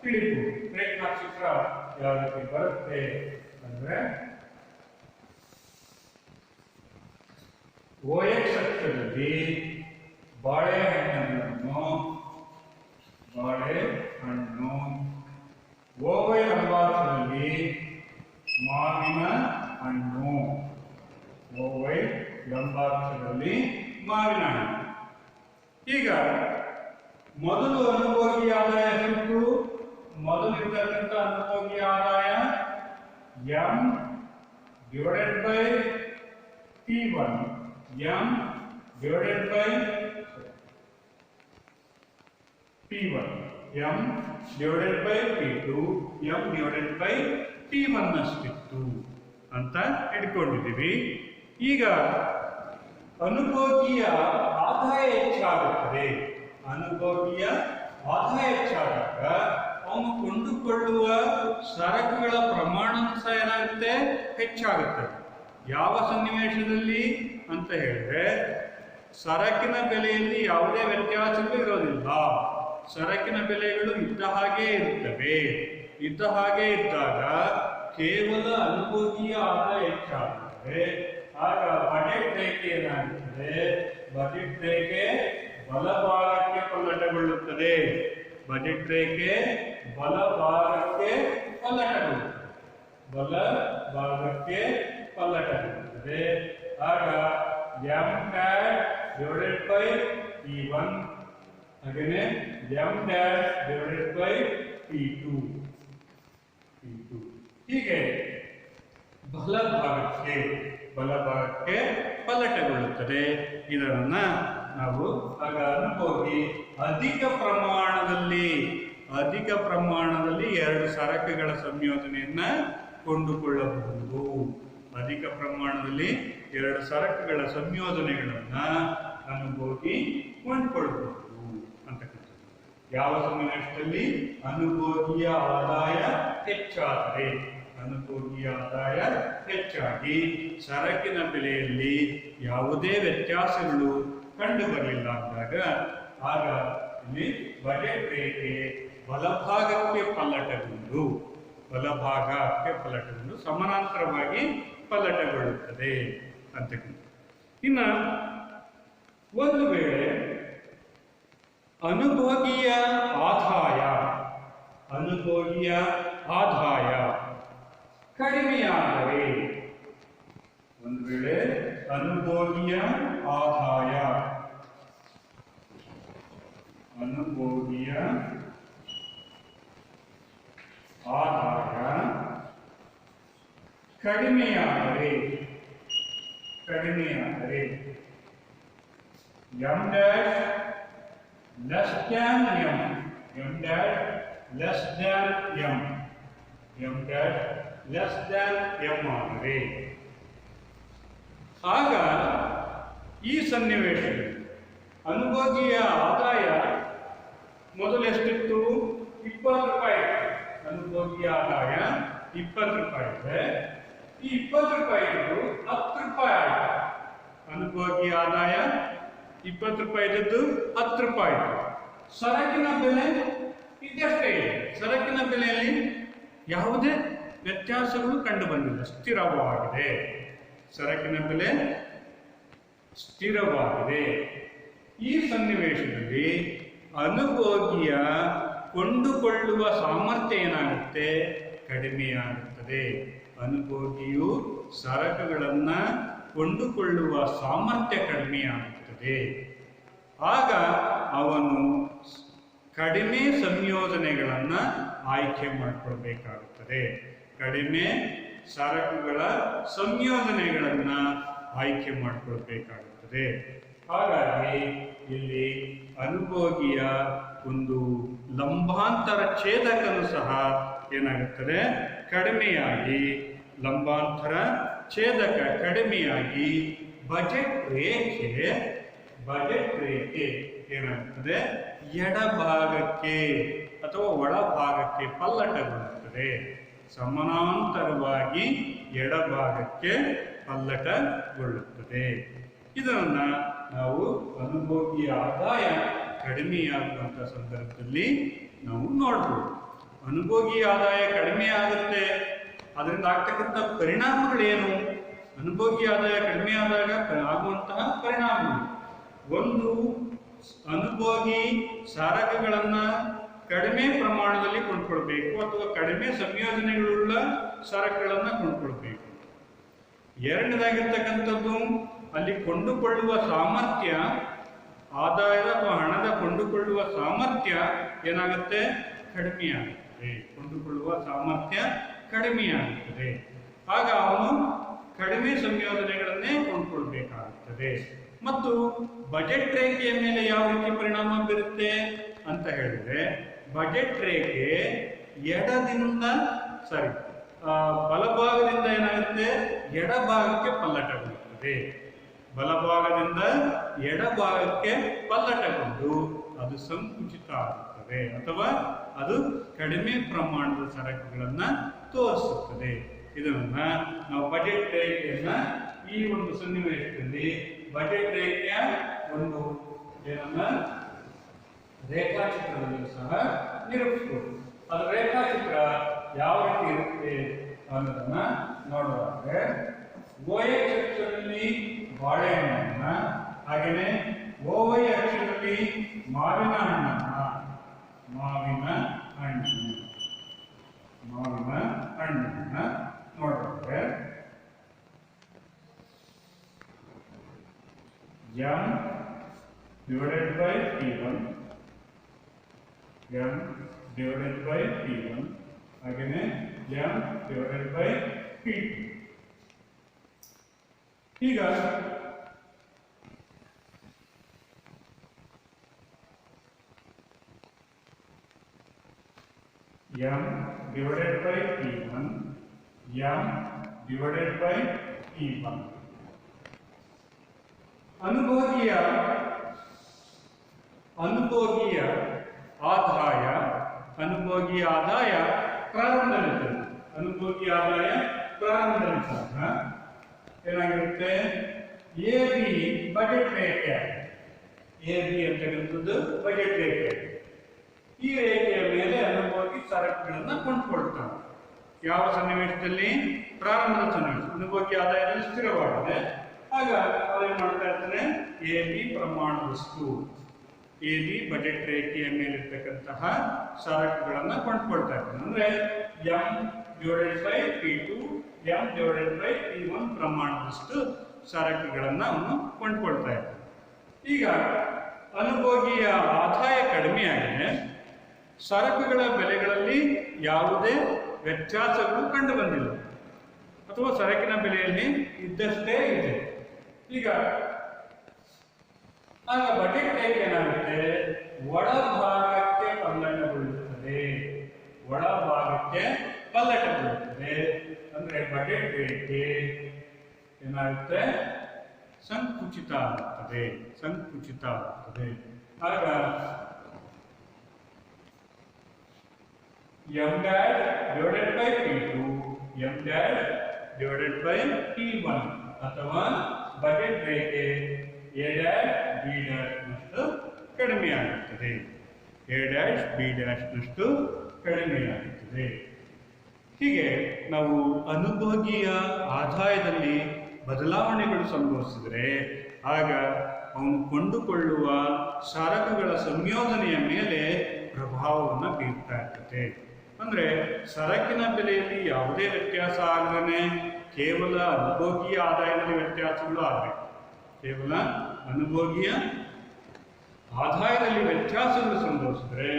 Speaker 1: ತಿಳಿಬಹುದು. ರೇಖಾಚಿತ್ರ ಯಾವ ರೀತಿ ಬರುತ್ತೆ ಅಂದ್ರೆ, OX ಅಕ್ಷದಲ್ಲಿ ಬಾಳೆಹಣ್ಣು, OY ಲಂಬಾಕ್ಷದಲ್ಲಿ ಮಾವಿನ ಹಣ್ಣು. ಈಗ ಮೊದಲು ಅನುಭೋಗಿ ಆದಾಯ ಎಷ್ಟು? ಮೊದಲಿರ್ತಕ್ಕಂಥ ಅನುಭೋಗಿ ಆದಾಯ M divided by P1, M divided by P1, M divided by P2, M divided by P1 ಅಷ್ಟಿತ್ತು ಅಂತ ಇಟ್ಕೊಂಡಿದ್ದೀವಿ. ಈಗ ಅನುಭೋಗಿಯ ಆದಾಯ ಹೆಚ್ಚಾಗುತ್ತದೆ. ಹೆಚ್ಚಾದಾಗ ಅವನು ಕೊಂಡುಕೊಳ್ಳುವ ಸರಕುಗಳ ಪ್ರಮಾಣ ಸಹ ಏನಾಗುತ್ತೆ, ಹೆಚ್ಚಾಗುತ್ತೆ. ಯಾವ ಸನ್ನಿವೇಶದಲ್ಲಿ ಅಂತ ಹೇಳಿದ್ರೆ, ಸರಕಿನ ಬೆಲೆಯಲ್ಲಿ ಯಾವುದೇ ವ್ಯತ್ಯಾಸಗಳು ಇರೋದಿಲ್ಲ. ಸರಕಿನ ಬೆಲೆಗಳು ಇದ್ದ ಹಾಗೆ ಇರುತ್ತವೆ. ಇದ್ದ ಹಾಗೆ ಇದ್ದಾಗ ಕೇವಲ ಅನುಭೋಗಿಯ ಆದಾಯ ಹೆಚ್ಚಾಗುತ್ತದೆ. ಆಗ ಬಜೆಟ್ ರೇಖೆ ಏನಾಗುತ್ತದೆ, ಬಜೆಟ್ ರೇಖೆ ಬಲಭಾಗಕ್ಕೆ ಪಲ್ಲಟಗೊಳ್ಳುತ್ತದೆ. ಪಲ್ಲಟಗೊಳ್ಳುತ್ತದೆ. ಆಗ M dash divided by P1 ಹಾಗೆಯೇ M dash divided by P2 ಹೀಗೆ ಬಲಭಾಗಕ್ಕೆ ಪಲ್ಲಟಗೊಳ್ಳುತ್ತದೆ. ಇದನ್ನ ನಾವು ಆಗ ಅನುಭೋಗಿ ಅಧಿಕ ಪ್ರಮಾಣದಲ್ಲಿ ಅಧಿಕ ಪ್ರಮಾಣದಲ್ಲಿ ಎರಡು ಸರಕುಗಳ ಸಂಯೋಜನೆಯನ್ನ ಕೊಂಡುಕೊಳ್ಳಬಹುದು. ಅಧಿಕ ಪ್ರಮಾಣದಲ್ಲಿ ಎರಡು ಸರಕುಗಳ ಸಂಯೋಜನೆಗಳನ್ನ ಅನುಭೋಗಿ ಕೊಂಡುಕೊಳ್ಳಬಹುದು ಅಂತಕ್ಕಂಥದ್ದು. ಯಾವ ಸನ್ನಿವೇಶದಲ್ಲಿ ಅನುಭೋಗಿಯ ಆದಾಯ ಹೆಚ್ಚಾದರೆ, ಅನುಭೋಗಿಯ ಆದಾಯ ಹೆಚ್ಚಾಗಿ ಸರಕಿನ ಬೆಲೆಯಲ್ಲಿ ಯಾವುದೇ ವ್ಯತ್ಯಾಸಗಳು ಕಂಡು ಬರಲಿಲ್ಲ ಅಂದಾಗ ಆಗ ಇಲ್ಲಿ ಬಜೆಟ್ ರೇಖೆ ಬಲಭಾಗಕ್ಕೆ ಪಲ್ಲಟಗೊಂಡು ಸಮಾನಾಂತರವಾಗಿ ಪಲ್ಲಟಗೊಳ್ಳುತ್ತದೆ ಅಂತಕ್ಕಂಥ. ಇನ್ನು ಒಂದು ವೇಳೆ ಅನುಭೋಗಿಯ ಆದಾಯ ಕಡಿಮೆಯಾದರೆ, ಒಂದು ವೇಳೆ ಅನುಭೋಗಿಯ ಆದಾಯ ಕಡಿಮೆಯಾದರೆ m dash less than m, m dash less than m, m dash less than m ಆದರೆ ಆಗ ಈ ಸನ್ನಿವೇಶದಲ್ಲಿ ಅನುಭೋಗಿಯ ಆದಾಯ ಮೊದಲು ಎಷ್ಟಿತ್ತು? 20 ರೂಪಾಯಿ. ಅನುಭೋಗಿಯ ಆದಾಯ 20 ರೂಪಾಯಿ ಇದೆ. ಈ 20 ರೂಪಾಯಿ 10 ರೂಪಾಯಿ ಆಯ್ತು. ಅನುಭೋಗಿಯ ಆದಾಯ 20 ರೂಪಾಯಿ ಇದ್ದದ್ದು 10 ರೂಪಾಯಿ. ಸರಕಿನ ಬೆಲೆ ಇದೆಷ್ಟೇ ಇದೆ. ಸರಕಿನ ಬೆಲೆಯಲ್ಲಿ ಯಾವುದೇ ವ್ಯತ್ಯಾಸಗಳು ಕಂಡು ಬಂದಿಲ್ಲ, ಸ್ಥಿರವಾಗಿದೆ. ಸರಕಿನ ಬೆಲೆ ಸ್ಥಿರವಾಗಿದೆ. ಈ ಸನ್ನಿವೇಶದಲ್ಲಿ ಅನುಭೋಗಿಯ ಕೊಂಡುಕೊಳ್ಳುವ ಸಾಮರ್ಥ್ಯ ಏನಾಗುತ್ತೆ? ಕಡಿಮೆಯಾಗುತ್ತದೆ. ಅನುಭೋಗಿಯು ಸರಕುಗಳನ್ನು ಕೊಂಡುಕೊಳ್ಳುವ ಸಾಮರ್ಥ್ಯ ಕಡಿಮೆಯಾಗುತ್ತದೆ. ಆಗ ಅವನು ಕಡಿಮೆ ಸಂಯೋಜನೆಗಳನ್ನು ಆಯ್ಕೆ ಮಾಡಿಕೊಳ್ಬೇಕಾಗುತ್ತದೆ. ಕಡಿಮೆ ಸರಕುಗಳ ಸಂಯೋಜನೆಗಳನ್ನು ಆಯ್ಕೆ ಮಾಡಿಕೊಳ್ಬೇಕಾಗುತ್ತದೆ. ಹಾಗಾಗಿ ಇಲ್ಲಿ ಅನುಭೋಗಿಯ ಒಂದು ಲಂಬಾಂತರ ಛೇದಕನು ಸಹ ಏನಾಗುತ್ತದೆ? ಕಡಿಮೆಯಾಗಿ, ಲಂಬಾಂತರ ಛೇದಕ ಕಡಿಮೆಯಾಗಿ ಬಜೆಟ್ ರೇಖೆ ಏನಾಗುತ್ತದೆ? ಎಡಭಾಗಕ್ಕೆ ಅಥವಾ ಒಳಭಾಗಕ್ಕೆ ಪಲ್ಲಟಗೊಳ್ಳುತ್ತದೆ. ಸಮಾನಾಂತರವಾಗಿ ಎಡಭಾಗಕ್ಕೆ ಪಲ್ಲಟಗೊಳ್ಳುತ್ತದೆ. ಇದನ್ನ ನಾವು ಅನುಭೋಗಿಯ ಆದಾಯ ಕಡಿಮೆಯಾಗುವಂಥ ಸಂದರ್ಭದಲ್ಲಿ ನಾವು ನೋಡ್ಬೋದು. ಅನುಭೋಗಿಯ ಆದಾಯ ಕಡಿಮೆ ಆಗುತ್ತೆ, ಅದರಿಂದ ಆಗ್ತಕ್ಕಂಥ ಪರಿಣಾಮಗಳೇನು? ಅನುಭೋಗಿಯ ಆದಾಯ ಕಡಿಮೆ ಆದಾಗ ಆಗುವಂತಹ ಪರಿಣಾಮಗಳು, ಒಂದು, ಅನುಭೋಗಿ ಸರಕುಗಳನ್ನು ಕಡಿಮೆ ಪ್ರಮಾಣದಲ್ಲಿ ಕೊಂಡ್ಕೊಳ್ಬೇಕು ಅಥವಾ ಕಡಿಮೆ ಸಂಯೋಜನೆಗಳುಳ್ಳ ಸರಕುಗಳನ್ನು ಕೊಂಡ್ಕೊಳ್ಬೇಕು. ಎರಡನೇದಾಗಿರ್ತಕ್ಕಂಥದ್ದು, ಅಲ್ಲಿ ಕೊಂಡುಕೊಳ್ಳುವ ಸಾಮರ್ಥ್ಯ, ಆದಾಯದ ಅಥವಾ ಹಣದ ಕೊಂಡುಕೊಳ್ಳುವ ಸಾಮರ್ಥ್ಯ ಏನಾಗುತ್ತೆ? ಕಡಿಮೆಯಾಗುತ್ತದೆ. ಕೊಂಡುಕೊಳ್ಳುವ ಸಾಮರ್ಥ್ಯ ಕಡಿಮೆಯಾಗುತ್ತದೆ. ಆಗ ಅವನು ಕಡಿಮೆ ಸಂಯೋಜನೆಗಳನ್ನೇ ಕೊಂಡ್ಕೊಳ್ಬೇಕಾಗುತ್ತದೆ. ಮತ್ತು ಬಜೆಟ್ ರೇಖೆಯ ಮೇಲೆ ಯಾವ ರೀತಿ ಪರಿಣಾಮ ಬೀರುತ್ತೆ ಅಂತ ಹೇಳಿದ್ರೆ, ಬಜೆಟ್ ರೇಖೆ ಬಲಭಾಗದಿಂದ ಏನಾಗುತ್ತೆ? ಎಡಭಾಗಕ್ಕೆ ಪಲ್ಲಟಗೊಳ್ಳುತ್ತದೆ. ಬಲಭಾಗದಿಂದ ಎಡಭಾಗಕ್ಕೆ ಪಲ್ಲಟಗೊಂಡು ಅದು ಸಂಕುಚಿತ ಆಗುತ್ತದೆ ಅಥವಾ ಅದು ಕಡಿಮೆ ಪ್ರಮಾಣದ ಸರಕುಗಳನ್ನು ತೋರಿಸುತ್ತದೆ. ಇದನ್ನ ನಾವು ಬಜೆಟ್ ರೇಖೆಯನ್ನ ಈ ಒಂದು ಸನ್ನಿವೇಶದಲ್ಲಿ ಬಜೆಟ್ ರೇಖೆಯ ಒಂದು ಏನನ್ನ ರೇಖಾಚಿತ್ರದಲ್ಲಿ ಸಹ ನಿರೂಪಿಸಬಹುದು. ಅದು ರೇಖಾಚಿತ್ರ ಯಾವ ರೀತಿ ಇರುತ್ತೆ ಅನ್ನೋದನ್ನ ನೋಡುವಾದ್ರೆ, OX ಅಕ್ಷದಲ್ಲಿ ಬಾಳೆಹಣ್ಣನ್ನ, ಹಾಗೆಯೇ OY ಅಕ್ಷದಲ್ಲಿ ಮಾವಿನ ಹಣ್ಣನ್ನ ನೋಡಿದ್ರೆ, m divided by P1, m divided by P1, ಹಾಗೆಯೇ m divided by P2. ಈಗ m divided by p1 m divided by p1 ಅನುಭೋಗಿಯ ಆದಾಯ ಪ್ರಾರಂಭದಲ್ಲಿರ್ತದೆ. ಅನುಭೋಗಿ ಆದಾಯ ಪ್ರಾರಂಭದಲ್ಲಿದ್ದಾಗ ಏನಾಗಿರುತ್ತೆ, ಎ ಬಿ ಬಜೆಟ್ ರೇಖೆ. ಎ ಬಿ ಅಂತಕ್ಕಂಥದ್ದು ಬಜೆಟ್ ರೇಖೆ. ಈ ರೇಖೆಯ ಮೇಲೆ ಅನುಭೋಗಿ ಸರಕುಗಳನ್ನು ಕೊಂಡ್ಕೊಳ್ತಾನೆ. ಯಾವ ಸನ್ನಿವೇಶದಲ್ಲಿ? ಪ್ರಾರಂಭದ ಸನ್ನಿವೇಶ. ಅನುಭೋಗಿ ಆದಾಯದಲ್ಲಿ ಸ್ಥಿರವಾಗಿದೆ. ಆಗ ಅವೇನ್ ಮಾಡ್ತಾ ಇರ್ತಾನೆ, ಎ ಬಿ ಪ್ರಮಾಣದಷ್ಟು, ಎ ಬಿ ಬಜೆಟ್ ರೇಖೆಯ ಮೇಲಿರ್ತಕ್ಕಂತಹ ಸರಕುಗಳನ್ನ ಕೊಂಡ್ಕೊಳ್ತಾ ಇರ್ತಾನೆ. ಅಂದ್ರೆ ಎಂ ಡಿವೈಡೆಡ್ ಬೈ ಪಿ2 ಎಂ ಡಿವೈಡೆಡ್ ಬೈ ಪಿ1 ಪ್ರಮಾಣದಷ್ಟು ಸರಕುಗಳನ್ನ ಅವನು ಕೊಂಡ್ಕೊಳ್ತಾ ಇರ್ತಾನೆ. ಈಗ ಅನುಭೋಗಿಯ ಆದಾಯ ಕಡಿಮೆಯಾಗಿದೆ, ಸರಕುಗಳ ಬೆಲೆಗಳಲ್ಲಿ ಯಾವುದೇ ವ್ಯತ್ಯಾಸಗಳು ಕಂಡು ಬಂದಿಲ್ಲ, ಅಥವಾ ಸರಕಿನ ಬೆಲೆಯಲ್ಲಿ ಇದ್ದಷ್ಟೇ ಇದೆ. ಈಗ ಆಗ ಬಜೆಟ್ ರೇಖೆ ಏನಾಗುತ್ತೆ, ಒಳಭಾಗಕ್ಕೆ ಪಲ್ಲಟಗೊಳ್ಳುತ್ತದೆ. ಒಳಭಾಗಕ್ಕೆ ಪಲ್ಲಟಗೊಳ್ಳುತ್ತದೆ ಅಂದ್ರೆ ಬಜೆಟ್ ರೇಖೆ ಏನಾಗುತ್ತೆ, ಸಂಕುಚಿತ ಆಗುತ್ತದೆ. ಆಗ m dash divided by p2 m dash divided by p1 ಅಥವಾ ಬಜೆಟ್ ರೇಖೆ a dash b dash ನಷ್ಟು ಕಡಿಮೆಯಾಗುತ್ತದೆ. a dash b dash ನಷ್ಟು ಕಡಿಮೆಯಾಗುತ್ತದೆ. ಹೀಗೆ ನಾವು ಅನುಭೋಗಿಯ ಆದಾಯದಲ್ಲಿ ಬದಲಾವಣೆಗಳು ಸಂಭವಿಸಿದರೆ ಆಗ ಅವನು ಕೊಂಡುಕೊಳ್ಳುವ ಸರಕುಗಳ ಸಂಯೋಜನೆಯ ಮೇಲೆ ಪ್ರಭಾವವನ್ನು ಬೀರ್ತಾ ಇರ್ತದೆ. ಅಂದ್ರೆ ಸರಕಿನ ಬೆಲೆಯಲ್ಲಿ ಯಾವುದೇ ವ್ಯತ್ಯಾಸ ಆಗದೇ ಕೇವಲ ಅನುಭೋಗಿಯ ಆದಾಯದಲ್ಲಿ ವ್ಯತ್ಯಾಸಗಳು ಆಗಬೇಕು. ಕೇವಲ ಅನುಭೋಗಿಯ ಆದಾಯದಲ್ಲಿ ವ್ಯತ್ಯಾಸಗಳು ಸಂಭವಿಸಿದ್ರೆ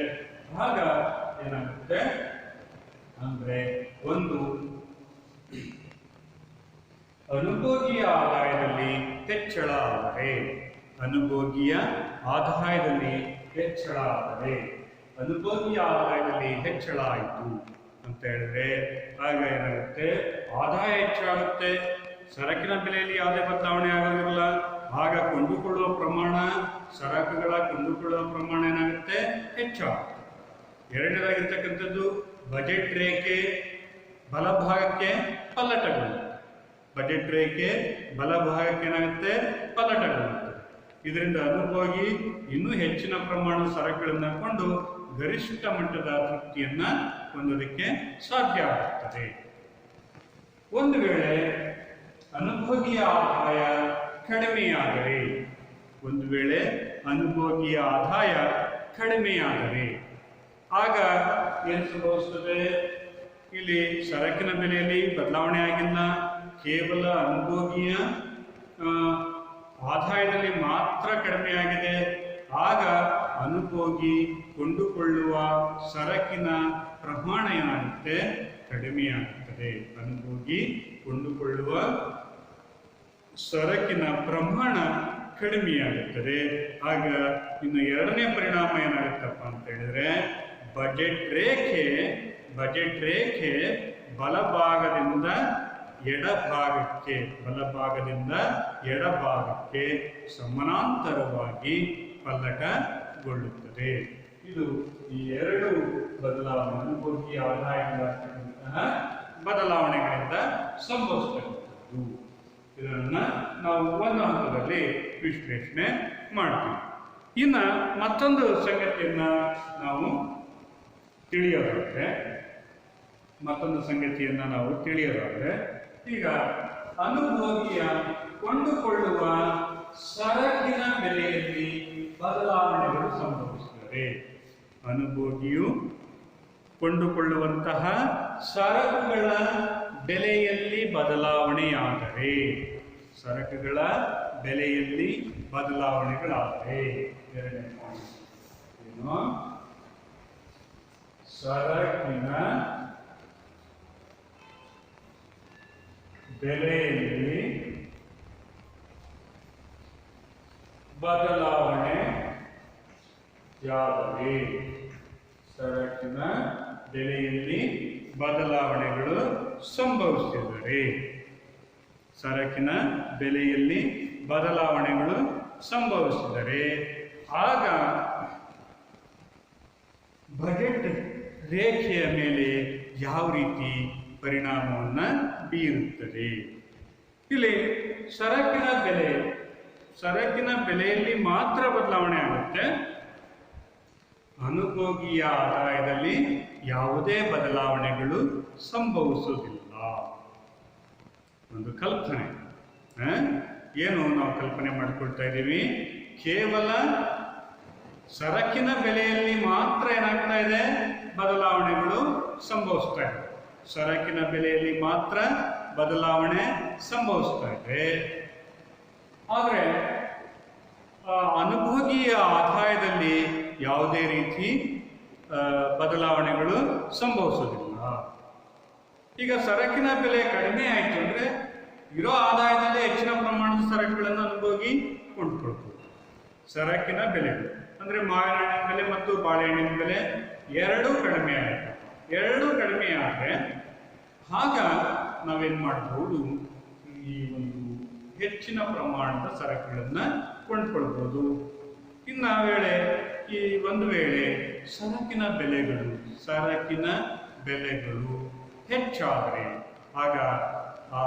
Speaker 1: ಆಗ ಏನಾಗುತ್ತೆ ಅಂದ್ರೆ, ಒಂದು ಅನುಭೋಗಿಯ ಆದಾಯದಲ್ಲಿ ಹೆಚ್ಚಳ ಆದರೆ, ಅನುಭೋಗಿಯ ಆದಾಯದಲ್ಲಿ ಹೆಚ್ಚಳ ಆದರೆ, ಅನುಭೋಗಿಯ ಆದಾಯದಲ್ಲಿ ಹೆಚ್ಚಳ ಆಯಿತು ಅಂತ ಹೇಳಿದ್ರೆ ಆಗ ಏನಾಗುತ್ತೆ, ಆದಾಯ ಹೆಚ್ಚಾಗುತ್ತೆ, ಸರಕಿನ ಬೆಲೆಯಲ್ಲಿ ಯಾವುದೇ ಬದಲಾವಣೆ ಆಗೋದಿಲ್ಲ. ಆಗ ಕೊಂಡುಕೊಳ್ಳುವ ಪ್ರಮಾಣ, ಸರಕುಗಳ ಕೊಂಡುಕೊಳ್ಳುವ ಪ್ರಮಾಣ ಏನಾಗುತ್ತೆ, ಹೆಚ್ಚಾಗುತ್ತೆ. ಎರಡನೇದಾಗಿರ್ತಕ್ಕಂಥದ್ದು ಬಜೆಟ್ ರೇಖೆ ಬಲಭಾಗಕ್ಕೆ ಪಲ್ಲಟಗೊಳ್ಳುತ್ತೆ. ಬಜೆಟ್ ರೇಖೆ ಬಲಭಾಗಕ್ಕೆ ಏನಾಗುತ್ತೆ, ಪಲ್ಲಟಗೊಳ್ಳುತ್ತೆ. ಇದರಿಂದ ಅನುಭೋಗಿ ಇನ್ನೂ ಹೆಚ್ಚಿನ ಪ್ರಮಾಣದ ಸರಕುಗಳನ್ನು ಕೊಂಡು ಗರಿಷ್ಠ ಮಟ್ಟದ ತೃಪ್ತಿಯನ್ನ ಹೊಂದೋದಕ್ಕೆ ಸಾಧ್ಯ ಆಗುತ್ತದೆ. ಒಂದು ವೇಳೆ ಅನುಭೋಗಿಯ ಆದಾಯ ಕಡಿಮೆಯಾದರೆ, ಆಗ ಏನು ಸಂಭವಿಸುತ್ತದೆ, ಇಲ್ಲಿ ಸರಕಿನ ಬೆಲೆಯಲ್ಲಿ ಬದಲಾವಣೆ ಆಗಿಲ್ಲ, ಕೇವಲ ಅನುಭೋಗಿಯ ಆದಾಯದಲ್ಲಿ ಮಾತ್ರ ಕಡಿಮೆಯಾಗಿದೆ. ಆಗ ಅನುಭೋಗಿ ಕೊಂಡುಕೊಳ್ಳುವ ಸರಕಿನ ಪ್ರಮಾಣ ಏನಾಗುತ್ತೆ, ಕಡಿಮೆಯಾಗುತ್ತದೆ. ಅನುಭೋಗಿ ಕೊಂಡುಕೊಳ್ಳುವ ಸರಕಿನ ಪ್ರಮಾಣ ಕಡಿಮೆಯಾಗುತ್ತದೆ. ಆಗ ಇನ್ನು ಎರಡನೇ ಪರಿಣಾಮ ಏನಾಗುತ್ತಪ್ಪ ಅಂತ ಹೇಳಿದ್ರೆ, ಬಜೆಟ್ ರೇಖೆ ಬಲಭಾಗದಿಂದ ಎಡಭಾಗಕ್ಕೆ ಸಮಾನಾಂತರವಾಗಿ ಪಲ್ಲಟಗೊಳ್ಳುತ್ತದೆ. ಇದು ಈ ಎರಡು ಬದಲಾವಣೆ ಅನುಭೋಗಿಯ ಆದಾಯಗಳಾಗಿರುವಂತಹ ಬದಲಾವಣೆಗಳಿಂದ ಸಂಭವಿಸತಕ್ಕಂಥದ್ದು. ಇದನ್ನ ನಾವು ಒಂದು ಹಂತದಲ್ಲಿ ವಿಶ್ಲೇಷಣೆ ಮಾಡ್ತೀವಿ. ಇನ್ನ ಮತ್ತೊಂದು ಸಂಗತಿಯನ್ನ ನಾವು ತಿಳಿಯೋದಾದ್ರೆ ಈಗ ಅನುಭೋಗಿಯ ಕೊಂಡುಕೊಳ್ಳುವ ಸರಕಿನ ಬೆಲೆಯಲ್ಲಿ ಬದಲಾವಣೆಗಳು ಸಂಭವಿಸುತ್ತವೆ. ಅನುಭೋಗಿಯು ಕೊಂಡುಕೊಳ್ಳುವಂತಹ ಸರಕುಗಳ ಬೆಲೆಯಲ್ಲಿ ಬದಲಾವಣೆಯಾದರೆ, ಎರಡನೇ ಪಾಯಿಂಟ್ ಏನು, ಸರಕಿನ ಬೆಲೆಯಲ್ಲಿ ಬದಲಾವಣೆಯಾದರೆ, ಸರಕಿನ ಬೆಲೆಯಲ್ಲಿ ಬದಲಾವಣೆಗಳು ಸಂಭವಿಸಿದರೆ, ಸರಕಿನ ಬೆಲೆಯಲ್ಲಿ ಬದಲಾವಣೆಗಳು ಸಂಭವಿಸಿದರೆ ಆಗ ಬಜೆಟ್ ರೇಖೆಯ ಮೇಲೆ ಯಾವ ರೀತಿ ಪರಿಣಾಮವನ್ನು ಬೀರುತ್ತದೆ? ಇಲ್ಲಿ ಸರಕಿನ ಬೆಲೆಯಲ್ಲಿ ಮಾತ್ರ ಬದಲಾವಣೆ ಆಗುತ್ತೆ, ಅನುಭೋಗಿಯ ಆದಾಯದಲ್ಲಿ ಯಾವುದೇ ಬದಲಾವಣೆಗಳು ಸಂಭವಿಸುವುದಿಲ್ಲ. ಒಂದು ಕಲ್ಪನೆ, ಏನು ನಾವು ಕಲ್ಪನೆ ಮಾಡಿಕೊಳ್ತಾ ಇದ್ದೀವಿ? ಕೇವಲ ಸರಕಿನ ಬೆಲೆಯಲ್ಲಿ ಮಾತ್ರ ಏನಾಗ್ತಾ ಇದೆ? ಬದಲಾವಣೆಗಳು ಸಂಭವಿಸ್ತಾ ಇದೆ. ಸರಕಿನ ಬೆಲೆಯಲ್ಲಿ ಮಾತ್ರ ಬದಲಾವಣೆ ಸಂಭವಿಸ್ತಾ ಇದೆ. ಆದರೆ ಅನುಭೋಗಿಯ ಆದಾಯದಲ್ಲಿ ಯಾವುದೇ ರೀತಿ ಬದಲಾವಣೆಗಳು ಸಂಭವಿಸೋದಿಲ್ಲ. ಈಗ ಸರಕಿನ ಬೆಲೆ ಕಡಿಮೆ ಆಯಿತು ಅಂದರೆ ಇರೋ ಆದಾಯದಲ್ಲಿ ಹೆಚ್ಚಿನ ಪ್ರಮಾಣದ ಸರಕುಗಳನ್ನು ಅನುಭೋಗಿ ಕೊಂಡ್ಕೊಳ್ಬೋದು. ಸರಕಿನ ಬೆಲೆಗಳು ಅಂದರೆ ಮಾವಿನ ಹಣ್ಣಿನ ಬೆಲೆ ಮತ್ತು ಬಾಳೆಹಣ್ಣಿನ ಬೆಲೆ ಎರಡೂ ಕಡಿಮೆ ಆಯಿತು. ಎರಡೂ ಕಡಿಮೆ ಆದರೆ ಆಗ ನಾವೇನು ಮಾಡಬಹುದು? ಈ ಒಂದು ಹೆಚ್ಚಿನ ಪ್ರಮಾಣದ ಸರಕುಗಳನ್ನು ಕೊಂಡ್ಕೊಳ್ಬೋದು. ಇನ್ನು ಒಂದು ವೇಳೆ ಸರಕಿನ ಬೆಲೆಗಳು ಹೆಚ್ಚಾದರೆ ಆಗ ಆ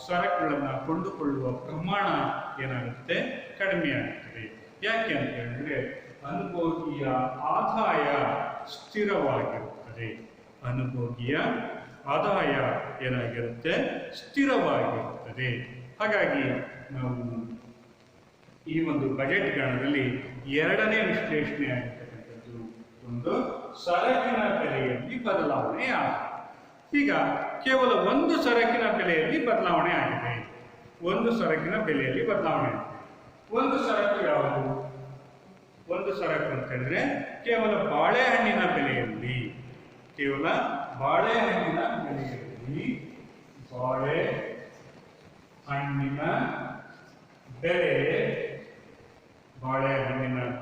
Speaker 1: ಸರಕುಗಳನ್ನು ಕೊಂಡುಕೊಳ್ಳುವ ಪ್ರಮಾಣ ಏನಾಗುತ್ತೆ? ಕಡಿಮೆ ಆಗುತ್ತದೆ. ಯಾಕೆ ಅಂತ ಹೇಳಿದ್ರೆ ಅನುಭೋಗಿಯ ಆದಾಯ ಸ್ಥಿರವಾಗಿರುತ್ತದೆ. ಅನುಭೋಗಿಯ ಆದಾಯ ಏನಾಗಿರುತ್ತೆ? ಸ್ಥಿರವಾಗಿರುತ್ತದೆ. ಹಾಗಾಗಿ ನಾವು ಈ ಒಂದು ಬಜೆಟ್ ಗಣದಲ್ಲಿ ಎರಡನೇ ವಿಶ್ಲೇಷಣೆ ಆಗಿರ್ತಕ್ಕಂಥದ್ದು ಒಂದು ಸರಕಿನ ಬೆಲೆಯಲ್ಲಿ ಬದಲಾವಣೆ ಆಗಿದೆ. ಈಗ ಕೇವಲ ಒಂದು ಸರಕಿನ ಬೆಲೆಯಲ್ಲಿ ಬದಲಾವಣೆ ಆಗಿದೆ. ಒಂದು ಸರಕಿನ ಬೆಲೆಯಲ್ಲಿ ಬದಲಾವಣೆ ಆಗಿದೆ. ಒಂದು ಸರಕು ಯಾವುದು? ಒಂದು ಸರಕು ಅಂತ ಹೇಳಿದ್ರೆ ಕೇವಲ ಬಾಳೆಹಣ್ಣಿನ ಬೆಲೆಯಲ್ಲಿ ಬಾಳೆಹಣ್ಣಿನ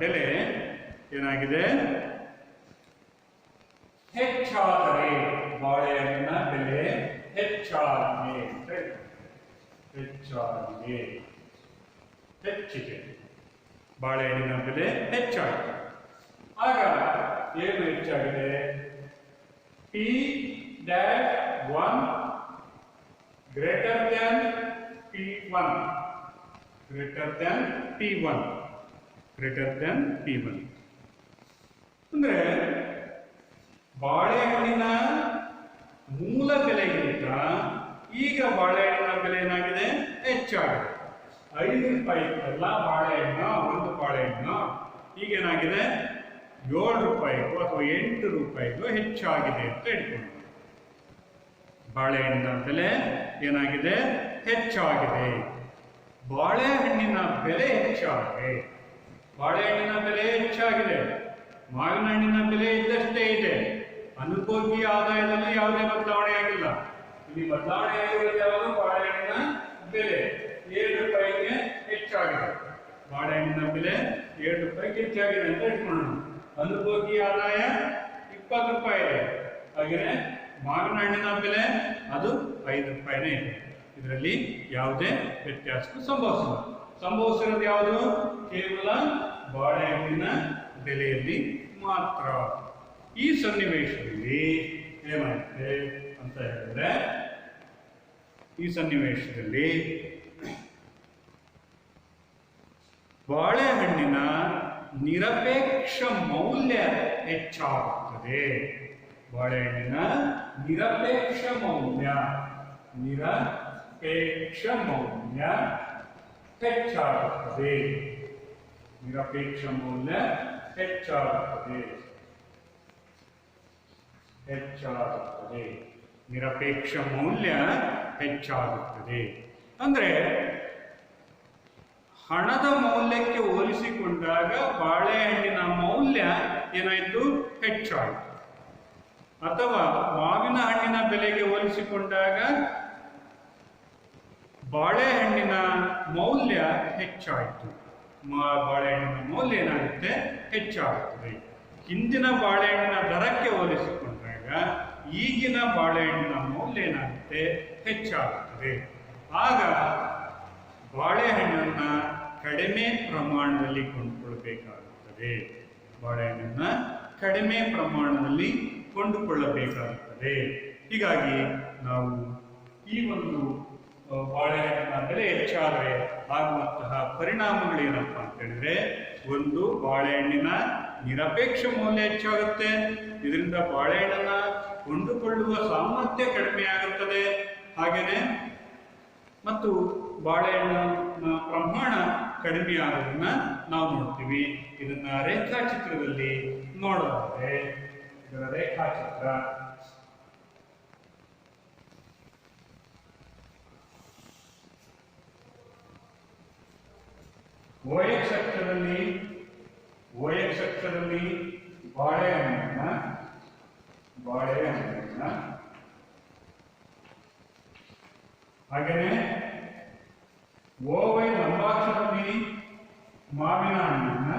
Speaker 1: ಬೆಲೆ ಏನಾಗಿದೆ? ಹೆಚ್ಚಾದರೆ ಬಾಳೆಹಣ್ಣಿನ ಬೆಲೆ ಹೆಚ್ಚಿಗೆ ಬಾಳೆಹಣ್ಣಿನ ಬೆಲೆ ಹೆಚ್ಚಾಗಿದೆ. ಆಗ ಏನು ಹೆಚ್ಚಾಗಿದೆ? P-1 greater than P1 ಅಂದ್ರೆ ಬಾಳೆಹಣ್ಣಿನ ಮೂಲ ಬೆಲೆಗಿಂತ ಈಗ ಬಾಳೆಹಣ್ಣಿನ ಬೆಲೆ ಏನಾಗಿದೆ? ಹೆಚ್ಚಾಗಿದೆ. 5 ರೂಪಾಯಿ ಎಲ್ಲ ಒಂದು ಬಾಳೆಹಣ್ಣು ಈಗೇನಾಗಿದೆ? 7 ರೂಪಾಯಿಗೂ ಅಥವಾ 8 ರೂಪಾಯಿಗೂ ಹೆಚ್ಚಾಗಿದೆ ಅಂತ ಇಟ್ಕೊಂಡು ಬಾಳೆಹಣ್ಣಿನ ಬೆಲೆ ಏನಾಗಿದೆ? ಹೆಚ್ಚಾಗಿದೆ. ಬಾಳೆಹಣ್ಣಿನ ಬೆಲೆ ಹೆಚ್ಚಾಗಿದೆ. ಮಾವಿನ ಹಣ್ಣಿನ ಬೆಲೆ ಇದ್ದಷ್ಟೇ ಇದೆ. ಅನುಭೋಗಿ ಆದಾಯದಲ್ಲಿ ಯಾವುದೇ ಬದಲಾವಣೆ ಆಗಿಲ್ಲ. ಇಲ್ಲಿ ಬದಲಾವಣೆ ಆಗಿರೋದು ಯಾವುದು? ಬಾಳೆಹಣ್ಣಿನ ಬೆಲೆ 7 ರೂಪಾಯಿಗೆ ಹೆಚ್ಚಾಗಿದೆ. ಬಾಳೆಹಣ್ಣಿನ ಬೆಲೆ 7 ರೂಪಾಯಿಗೆ ಹೆಚ್ಚಾಗಿದೆ ಅಂತ ಇಟ್ಕೊಳ್ಳೋಣ. ಅನುಭೋಗಿ ಆದಾಯ 20 ರೂಪಾಯಿ ಇದೆ. ಹಾಗೆಯೇ ಮಾವಿನ ಹಣ್ಣಿನ ಬೆಲೆ ಅದು 5 ರೂಪಾಯಿನೇ ಇದೆ. ಇದರಲ್ಲಿ ಯಾವುದೇ ವ್ಯತ್ಯಾಸ ಸಂಭವಿಸಿರೋದು ಯಾವುದು? ಕೇವಲ ಬಾಳೆಹಣ್ಣಿನ ಬೆಲೆಯಲ್ಲಿ ಮಾತ್ರ. ಈ ಸನ್ನಿವೇಶದಲ್ಲಿ ಏನಾಗುತ್ತೆ ಅಂತ ಹೇಳಿದ್ರೆ, ಈ ಸನ್ನಿವೇಶದಲ್ಲಿ ಬಾಳೆಹಣ್ಣಿನ ನಿರಪೇಕ್ಷ ಮೌಲ್ಯ ಹೆಚ್ಚಾಗುತ್ತದೆ. ಬಾಳೆಹಣ್ಣಿನ ನಿರಪೇಕ್ಷ ಮೌಲ್ಯ ಹೆಚ್ಚಾಗುತ್ತದೆ. ನಿರಪೇಕ್ಷ ಮೌಲ್ಯ ಹೆಚ್ಚಾಗುತ್ತದೆ. ನಿರಪೇಕ್ಷ ಮೌಲ್ಯ ಹೆಚ್ಚಾಗುತ್ತದೆ ಅಂದ್ರೆ ಹಣದ ಮೌಲ್ಯಕ್ಕೆ ಹೋಲಿಸಿಕೊಂಡಾಗ ಬಾಳೆಹಣ್ಣಿನ ಮೌಲ್ಯ ಏನಾಯಿತು? ಹೆಚ್ಚಾಯಿತು. ಅಥವಾ ಮಾವಿನ ಹಣ್ಣಿನ ಬೆಲೆಗೆ ಹೋಲಿಸಿಕೊಂಡಾಗ ಬಾಳೆಹಣ್ಣಿನ ಮೌಲ್ಯ ಹೆಚ್ಚಾಯಿತು. ಬಾಳೆಹಣ್ಣಿನ ಮೌಲ್ಯ ಏನಾಗುತ್ತೆ? ಹೆಚ್ಚಾಗುತ್ತದೆ. ಹಿಂದಿನ ಬಾಳೆಹಣ್ಣಿನ ದರಕ್ಕೆ ಹೋಲಿಸಿಕೊಂಡಾಗ ಈಗಿನ ಬಾಳೆಹಣ್ಣಿನ ಮೌಲ್ಯ ಏನಾಗುತ್ತೆ, ಹೆಚ್ಚಾಗುತ್ತದೆ. ಆಗ ಬಾಳೆಹಣ್ಣನ್ನು ಕಡಿಮೆ ಪ್ರಮಾಣದಲ್ಲಿ ಕೊಂಡುಕೊಳ್ಳಬೇಕಾಗುತ್ತದೆ. ಬಾಳೆಹಣ್ಣನ್ನು ಕಡಿಮೆ ಪ್ರಮಾಣದಲ್ಲಿ ಕೊಂಡುಕೊಳ್ಳಬೇಕಾಗುತ್ತದೆ. ಹೀಗಾಗಿ ನಾವು ಈ ಒಂದು ಬಾಳೆಹಣ್ಣಿನ ಬೆಲೆ ಹೆಚ್ಚಾದರೆ ಆಗುವಂತಹ ಪರಿಣಾಮಗಳೇನಪ್ಪ ಅಂತ ಹೇಳಿದ್ರೆ, ಒಂದು ಬಾಳೆಹಣ್ಣಿನ ನಿರಪೇಕ್ಷ ಮೌಲ್ಯ ಹೆಚ್ಚಾಗುತ್ತೆ. ಇದರಿಂದ ಬಾಳೆಹಣ್ಣನ್ನು ಕೊಂಡುಕೊಳ್ಳುವ ಸಾಮರ್ಥ್ಯ ಕಡಿಮೆ ಆಗುತ್ತದೆ. ಹಾಗೆಯೇ ಮತ್ತು ಬಾಳೆಹಣ್ಣಿನ ಪ್ರಮಾಣ ಕಡಿಮೆ ಆಗೋದನ್ನ ನಾವು ನೋಡ್ತೀವಿ. ಇದನ್ನ ರೇಖಾಚಿತ್ರದಲ್ಲಿ ನೋಡೋದಾದ್ರೆ, ಇದರ ರೇಖಾಚಿತ್ರ OX ಅಕ್ಷದಲ್ಲಿ ಬಾಳೆಹಣ್ಣನ್ನ ಹಾಗೆಯೇ OY ಲಂಬಾಕ್ಷದಲ್ಲಿ ಮಾವಿನ ಹಣ್ಣನ್ನ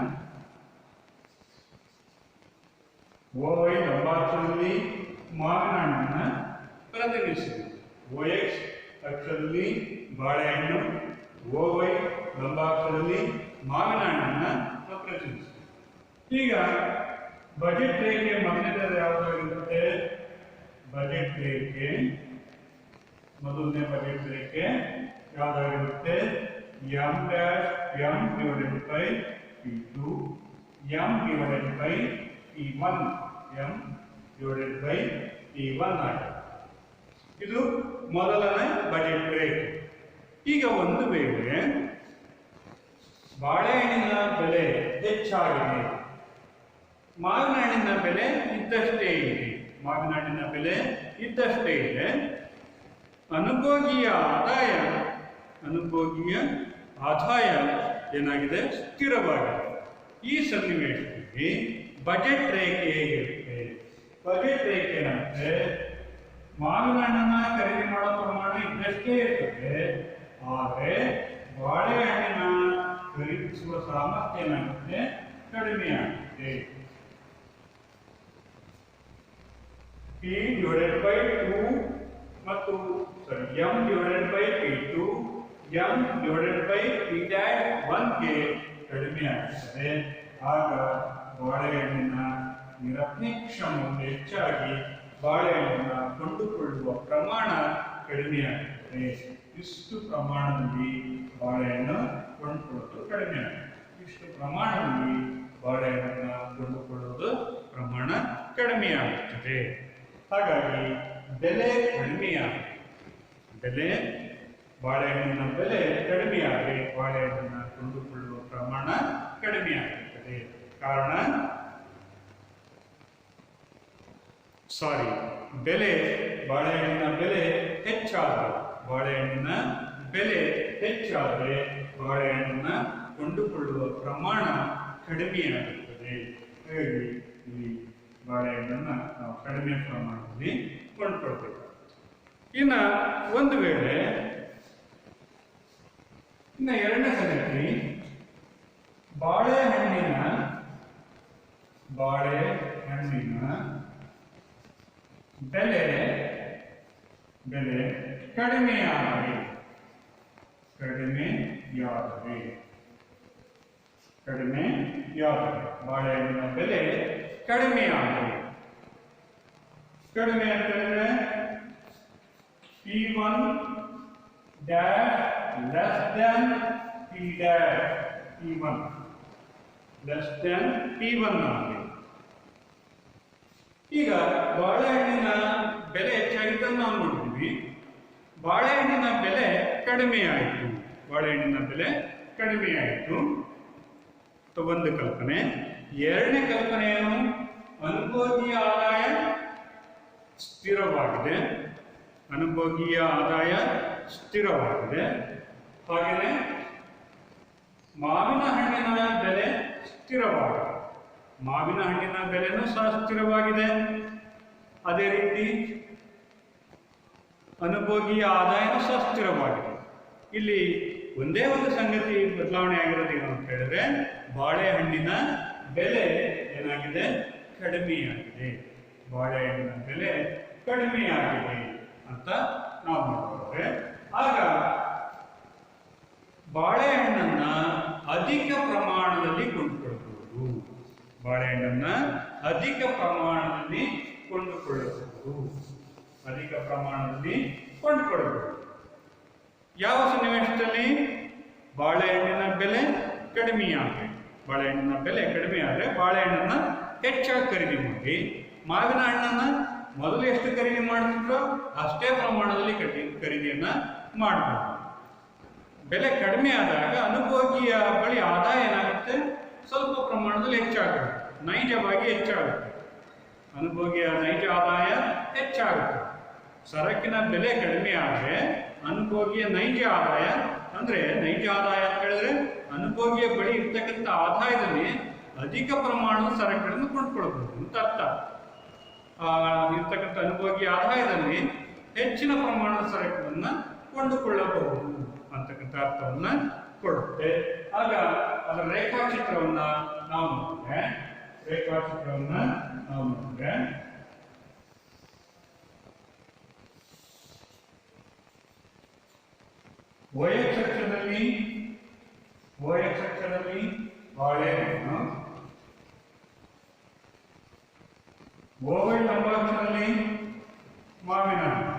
Speaker 1: ಪ್ರತಿನಿಧಿಸಿದೆ. OX ಅಕ್ಷದಲ್ಲಿ ಬಾಳೆಹಣ್ಣು, OY ಲಂಬಾಕ್ಷದಲ್ಲಿ ಮಾವಿನ ಹಣ್ಣನ್ನ ಪ್ರತಿನಿಧಿಸಿದೆ. ಈಗ ಬಜೆಟ್ ರೇಖೆ ಮೊದಲನೇದು ಯಾವುದಾಗಿರುತ್ತೆ? ಮೊದಲನೇ ಬಜೆಟ್ ರೇಖೆ ಯಾವುದಾಗಿರುತ್ತೆ? M'(m/P2 M/P1 ಆಗಿದೆ. ಇದು ಮೊದಲನೇ ಬಜೆಟ್ ರೇಖೆ. ಈಗ ಒಂದು ವೇಳೆ ಬಾಳೆಹಣ್ಣಿನ ಬೆಲೆ ಹೆಚ್ಚಾಗಿದೆ, ಮಾವಿನ ಹಣ್ಣಿನ ಬೆಲೆ ಇದ್ದಷ್ಟೇ ಇದೆ, ಅನುಭೋಗಿಯ ಆದಾಯ ಏನಾಗಿದೆ? ಸ್ಥಿರವಾಗಿದೆ. ಈ ಸನ್ನಿವೇಶದಲ್ಲಿ ಬಜೆಟ್ ರೇಖೆ ಹೇಗಿರುತ್ತೆ? ಬಜೆಟ್ ರೇಖೆ ಏನಂದ್ರೆ, ಮಾವಿನ ಹಣ್ಣನ್ನ ಖರೀದಿ ಮಾಡೋ ಪ್ರಮಾಣ ಇದ್ದಷ್ಟೇ ಇರ್ತದೆ, ಆದರೆ ಬಾಳೆಹಣ್ಣಿನ ಖರೀದಿಸುವ ಸಾಮರ್ಥ್ಯ ಏನಾಗುತ್ತೆ? ಕಡಿಮೆ ಆಗುತ್ತೆ. P/2 ಮತ್ತು M/P2 M/P'1ಗೆ ಕಡಿಮೆ ಆಗುತ್ತದೆ. ಆಗ ಬಾಳೆಹಣ್ಣಿನ ನಿರಪೇಕ್ಷ ಮೌಲ್ಯ ಹೆಚ್ಚಾಗಿ ಬಾಳೆಹಣ್ಣನ್ನು ಕೊಂಡುಕೊಳ್ಳುವ ಪ್ರಮಾಣ ಕಡಿಮೆ ಆಗುತ್ತದೆ. ಇಷ್ಟು ಪ್ರಮಾಣದಲ್ಲಿ ಬಾಳೆಹಣ್ಣು ಕೊಂಡುಕೊಳ್ಳೋದು ಕಡಿಮೆ ಆಗುತ್ತೆ. ಇಷ್ಟು ಪ್ರಮಾಣದಲ್ಲಿ ಬಾಳೆಹಣ್ಣನ್ನು ಕೊಂಡುಕೊಳ್ಳುವುದು ಪ್ರಮಾಣ ಕಡಿಮೆ ಆಗುತ್ತದೆ. ಹಾಗಾಗಿ ಬೆಲೆ ಕಡಿಮೆಯಾಗಿದೆ. ಬಾಳೆಹಣ್ಣಿನ ಬೆಲೆ ಕಡಿಮೆಯಾಗಿ ಬಾಳೆಹಣ್ಣನ್ನು ಕೊಂಡುಕೊಳ್ಳುವ ಪ್ರಮಾಣ ಕಡಿಮೆಯಾಗುತ್ತದೆ. ಬಾಳೆಹಣ್ಣಿನ ಬೆಲೆ ಹೆಚ್ಚಾದರೆ ಬಾಳೆಹಣ್ಣನ್ನು ಕೊಂಡುಕೊಳ್ಳುವ ಪ್ರಮಾಣ ಕಡಿಮೆಯಾಗುತ್ತದೆ. ಹಾಗಾಗಿ ಇಲ್ಲಿ ಬಾಳೆಹಣ್ಣನ್ನು ನಾವು ಕಡಿಮೆ ಪ್ರಮಾಣದಲ್ಲಿ ಕೊಂಡುಕೊಳ್ಬೇಕು. ಇನ್ನು ಒಂದು ವೇಳೆ ಎರಡನೇ ಸಂಗತಿ, ಬಾಳೆಹಣ್ಣಿನ ಬೆಲೆ ಕಡಿಮೆಯಾದರೆ ಬಾಳೆಹಣ್ಣಿನ ಬೆಲೆ ಕಡಿಮೆ ಅಂತಂದ್ರೆ P1 dash less than P1 ಆಗಿದೆ. ಈಗ ಬಾಳೆಹಣ್ಣಿನ ಬೆಲೆ ಹೆಚ್ಚಾಗಿದ್ದನ್ನು ನಾವು ನೋಡ್ತೀವಿ. ಬಾಳೆಹಣ್ಣಿನ ಬೆಲೆ ಕಡಿಮೆಯಾಯಿತು. ಒಂದು ಕಲ್ಪನೆ. ಎರಡನೇ ಕಲ್ಪನೆ ಏನು? ಅನುಭೋಗಿಯ ಆದಾಯ ಸ್ಥಿರವಾಗಿದೆ. ಹಾಗೆಯೇ ಮಾವಿನ ಹಣ್ಣಿನ ಬೆಲೆ ಸ್ಥಿರವಾಗಿದೆ. ಮಾವಿನ ಹಣ್ಣಿನ ಬೆಲೆನೂ ಸಹ ಸ್ಥಿರವಾಗಿದೆ. ಅದೇ ರೀತಿ ಅನುಭೋಗಿಯ ಆದಾಯನೂ ಸಹ ಸ್ಥಿರವಾಗಿದೆ. ಇಲ್ಲಿ ಒಂದೇ ಒಂದು ಸಂಗತಿ ಬದಲಾವಣೆ ಆಗಿರೋದು ಏನು ಅಂತ ಹೇಳಿದ್ರೆ, ಬಾಳೆಹಣ್ಣಿನ ಬೆಲೆ ಏನಾಗಿದೆ? ಕಡಿಮೆಯಾಗಿದೆ. ಬಾಳೆಹಣ್ಣಿನ ಬೆಲೆ ಕಡಿಮೆಯಾಗಿದೆ ಅಂತ ನಾವು ನೋಡಿದ್ರೆ, ಆಗ ಬಾಳೆಹಣ್ಣನ್ನ ಅಧಿಕ ಪ್ರಮಾಣದಲ್ಲಿ ಕೊಂಡುಕೊಳ್ಳಬಹುದು. ಬಾಳೆಹಣ್ಣನ್ನ ಅಧಿಕ ಪ್ರಮಾಣದಲ್ಲಿ ಕೊಂಡುಕೊಳ್ಳಬಹುದು. ಅಧಿಕ ಪ್ರಮಾಣದಲ್ಲಿ ಕೊಂಡುಕೊಳ್ಳಬಹುದು. ಯಾವ ಸನ್ನಿವೇಶದಲ್ಲಿ? ಬಾಳೆಹಣ್ಣಿನ ಬೆಲೆ ಕಡಿಮೆಯಾಗಬೇಕು. ಬಾಳೆಹಣ್ಣಿನ ಬೆಲೆ ಕಡಿಮೆ ಆದರೆ ಬಾಳೆಹಣ್ಣನ್ನ ಹೆಚ್ಚಾಗಿ ಖರೀದಿ ಮಾಡಿ, ಮಾವಿನ ಹಣ್ಣನ್ನ ಮೊದಲು ಎಷ್ಟು ಖರೀದಿ ಮಾಡ್ತಿದ್ರೋ ಅಷ್ಟೇ ಪ್ರಮಾಣದಲ್ಲಿ ಖರೀದಿಯನ್ನ ಮಾಡಬಹುದು. ಬೆಲೆ ಕಡಿಮೆ ಆದಾಗ ಅನುಭೋಗಿಯ ಬಳಿ ಆದಾಯ ಏನಾಗುತ್ತೆ? ಸ್ವಲ್ಪ ಪ್ರಮಾಣದಲ್ಲಿ ಹೆಚ್ಚಾಗುತ್ತೆ, ನೈಜವಾಗಿ ಹೆಚ್ಚಾಗುತ್ತೆ. ಅನುಭೋಗಿಯ ನೈಜ ಆದಾಯ ಹೆಚ್ಚಾಗುತ್ತೆ. ಸರಕಿನ ಬೆಲೆ ಕಡಿಮೆ ಆದರೆ ಅನುಭೋಗಿಯ ನೈಜ ಆದಾಯ, ಅಂದ್ರೆ ನೈಜ ಆದಾಯ ಅಂತ ಹೇಳಿದ್ರೆ ಅನುಭೋಗಿಯ ಬಳಿ ಇರ್ತಕ್ಕಂಥ ಆದಾಯದಲ್ಲಿ ಅಧಿಕ ಪ್ರಮಾಣದ ಸರಕುಗಳನ್ನು ಕೊಂಡ್ಕೊಳ್ಬಹುದು ಅಂತ ಅರ್ಥ. ಇರ್ತಕ್ಕಂಥ ಅನುಭೋಗಿಯ ಆದಾಯದಲ್ಲಿ ಹೆಚ್ಚಿನ ಪ್ರಮಾಣದ ಸರಕುಗಳನ್ನ ಕೊಂಡುಕೊಳ್ಳಬಹುದು ಅಂತಕ್ಕಂಥ ಅರ್ಥವನ್ನ ಕೊಡುತ್ತೆ. ಆಗ ಅದರ ರೇಖಾಚಿತ್ರವನ್ನ ನಾವು ನೋಡಿದ್ರೆ OX ಅಕ್ಷದಲ್ಲಿ ಬಾಳೆಹಣ್ಣು, OY ಲಂಬಾಕ್ಷರಲ್ಲಿ ಮಾವಿನ ಹಣ್ಣು.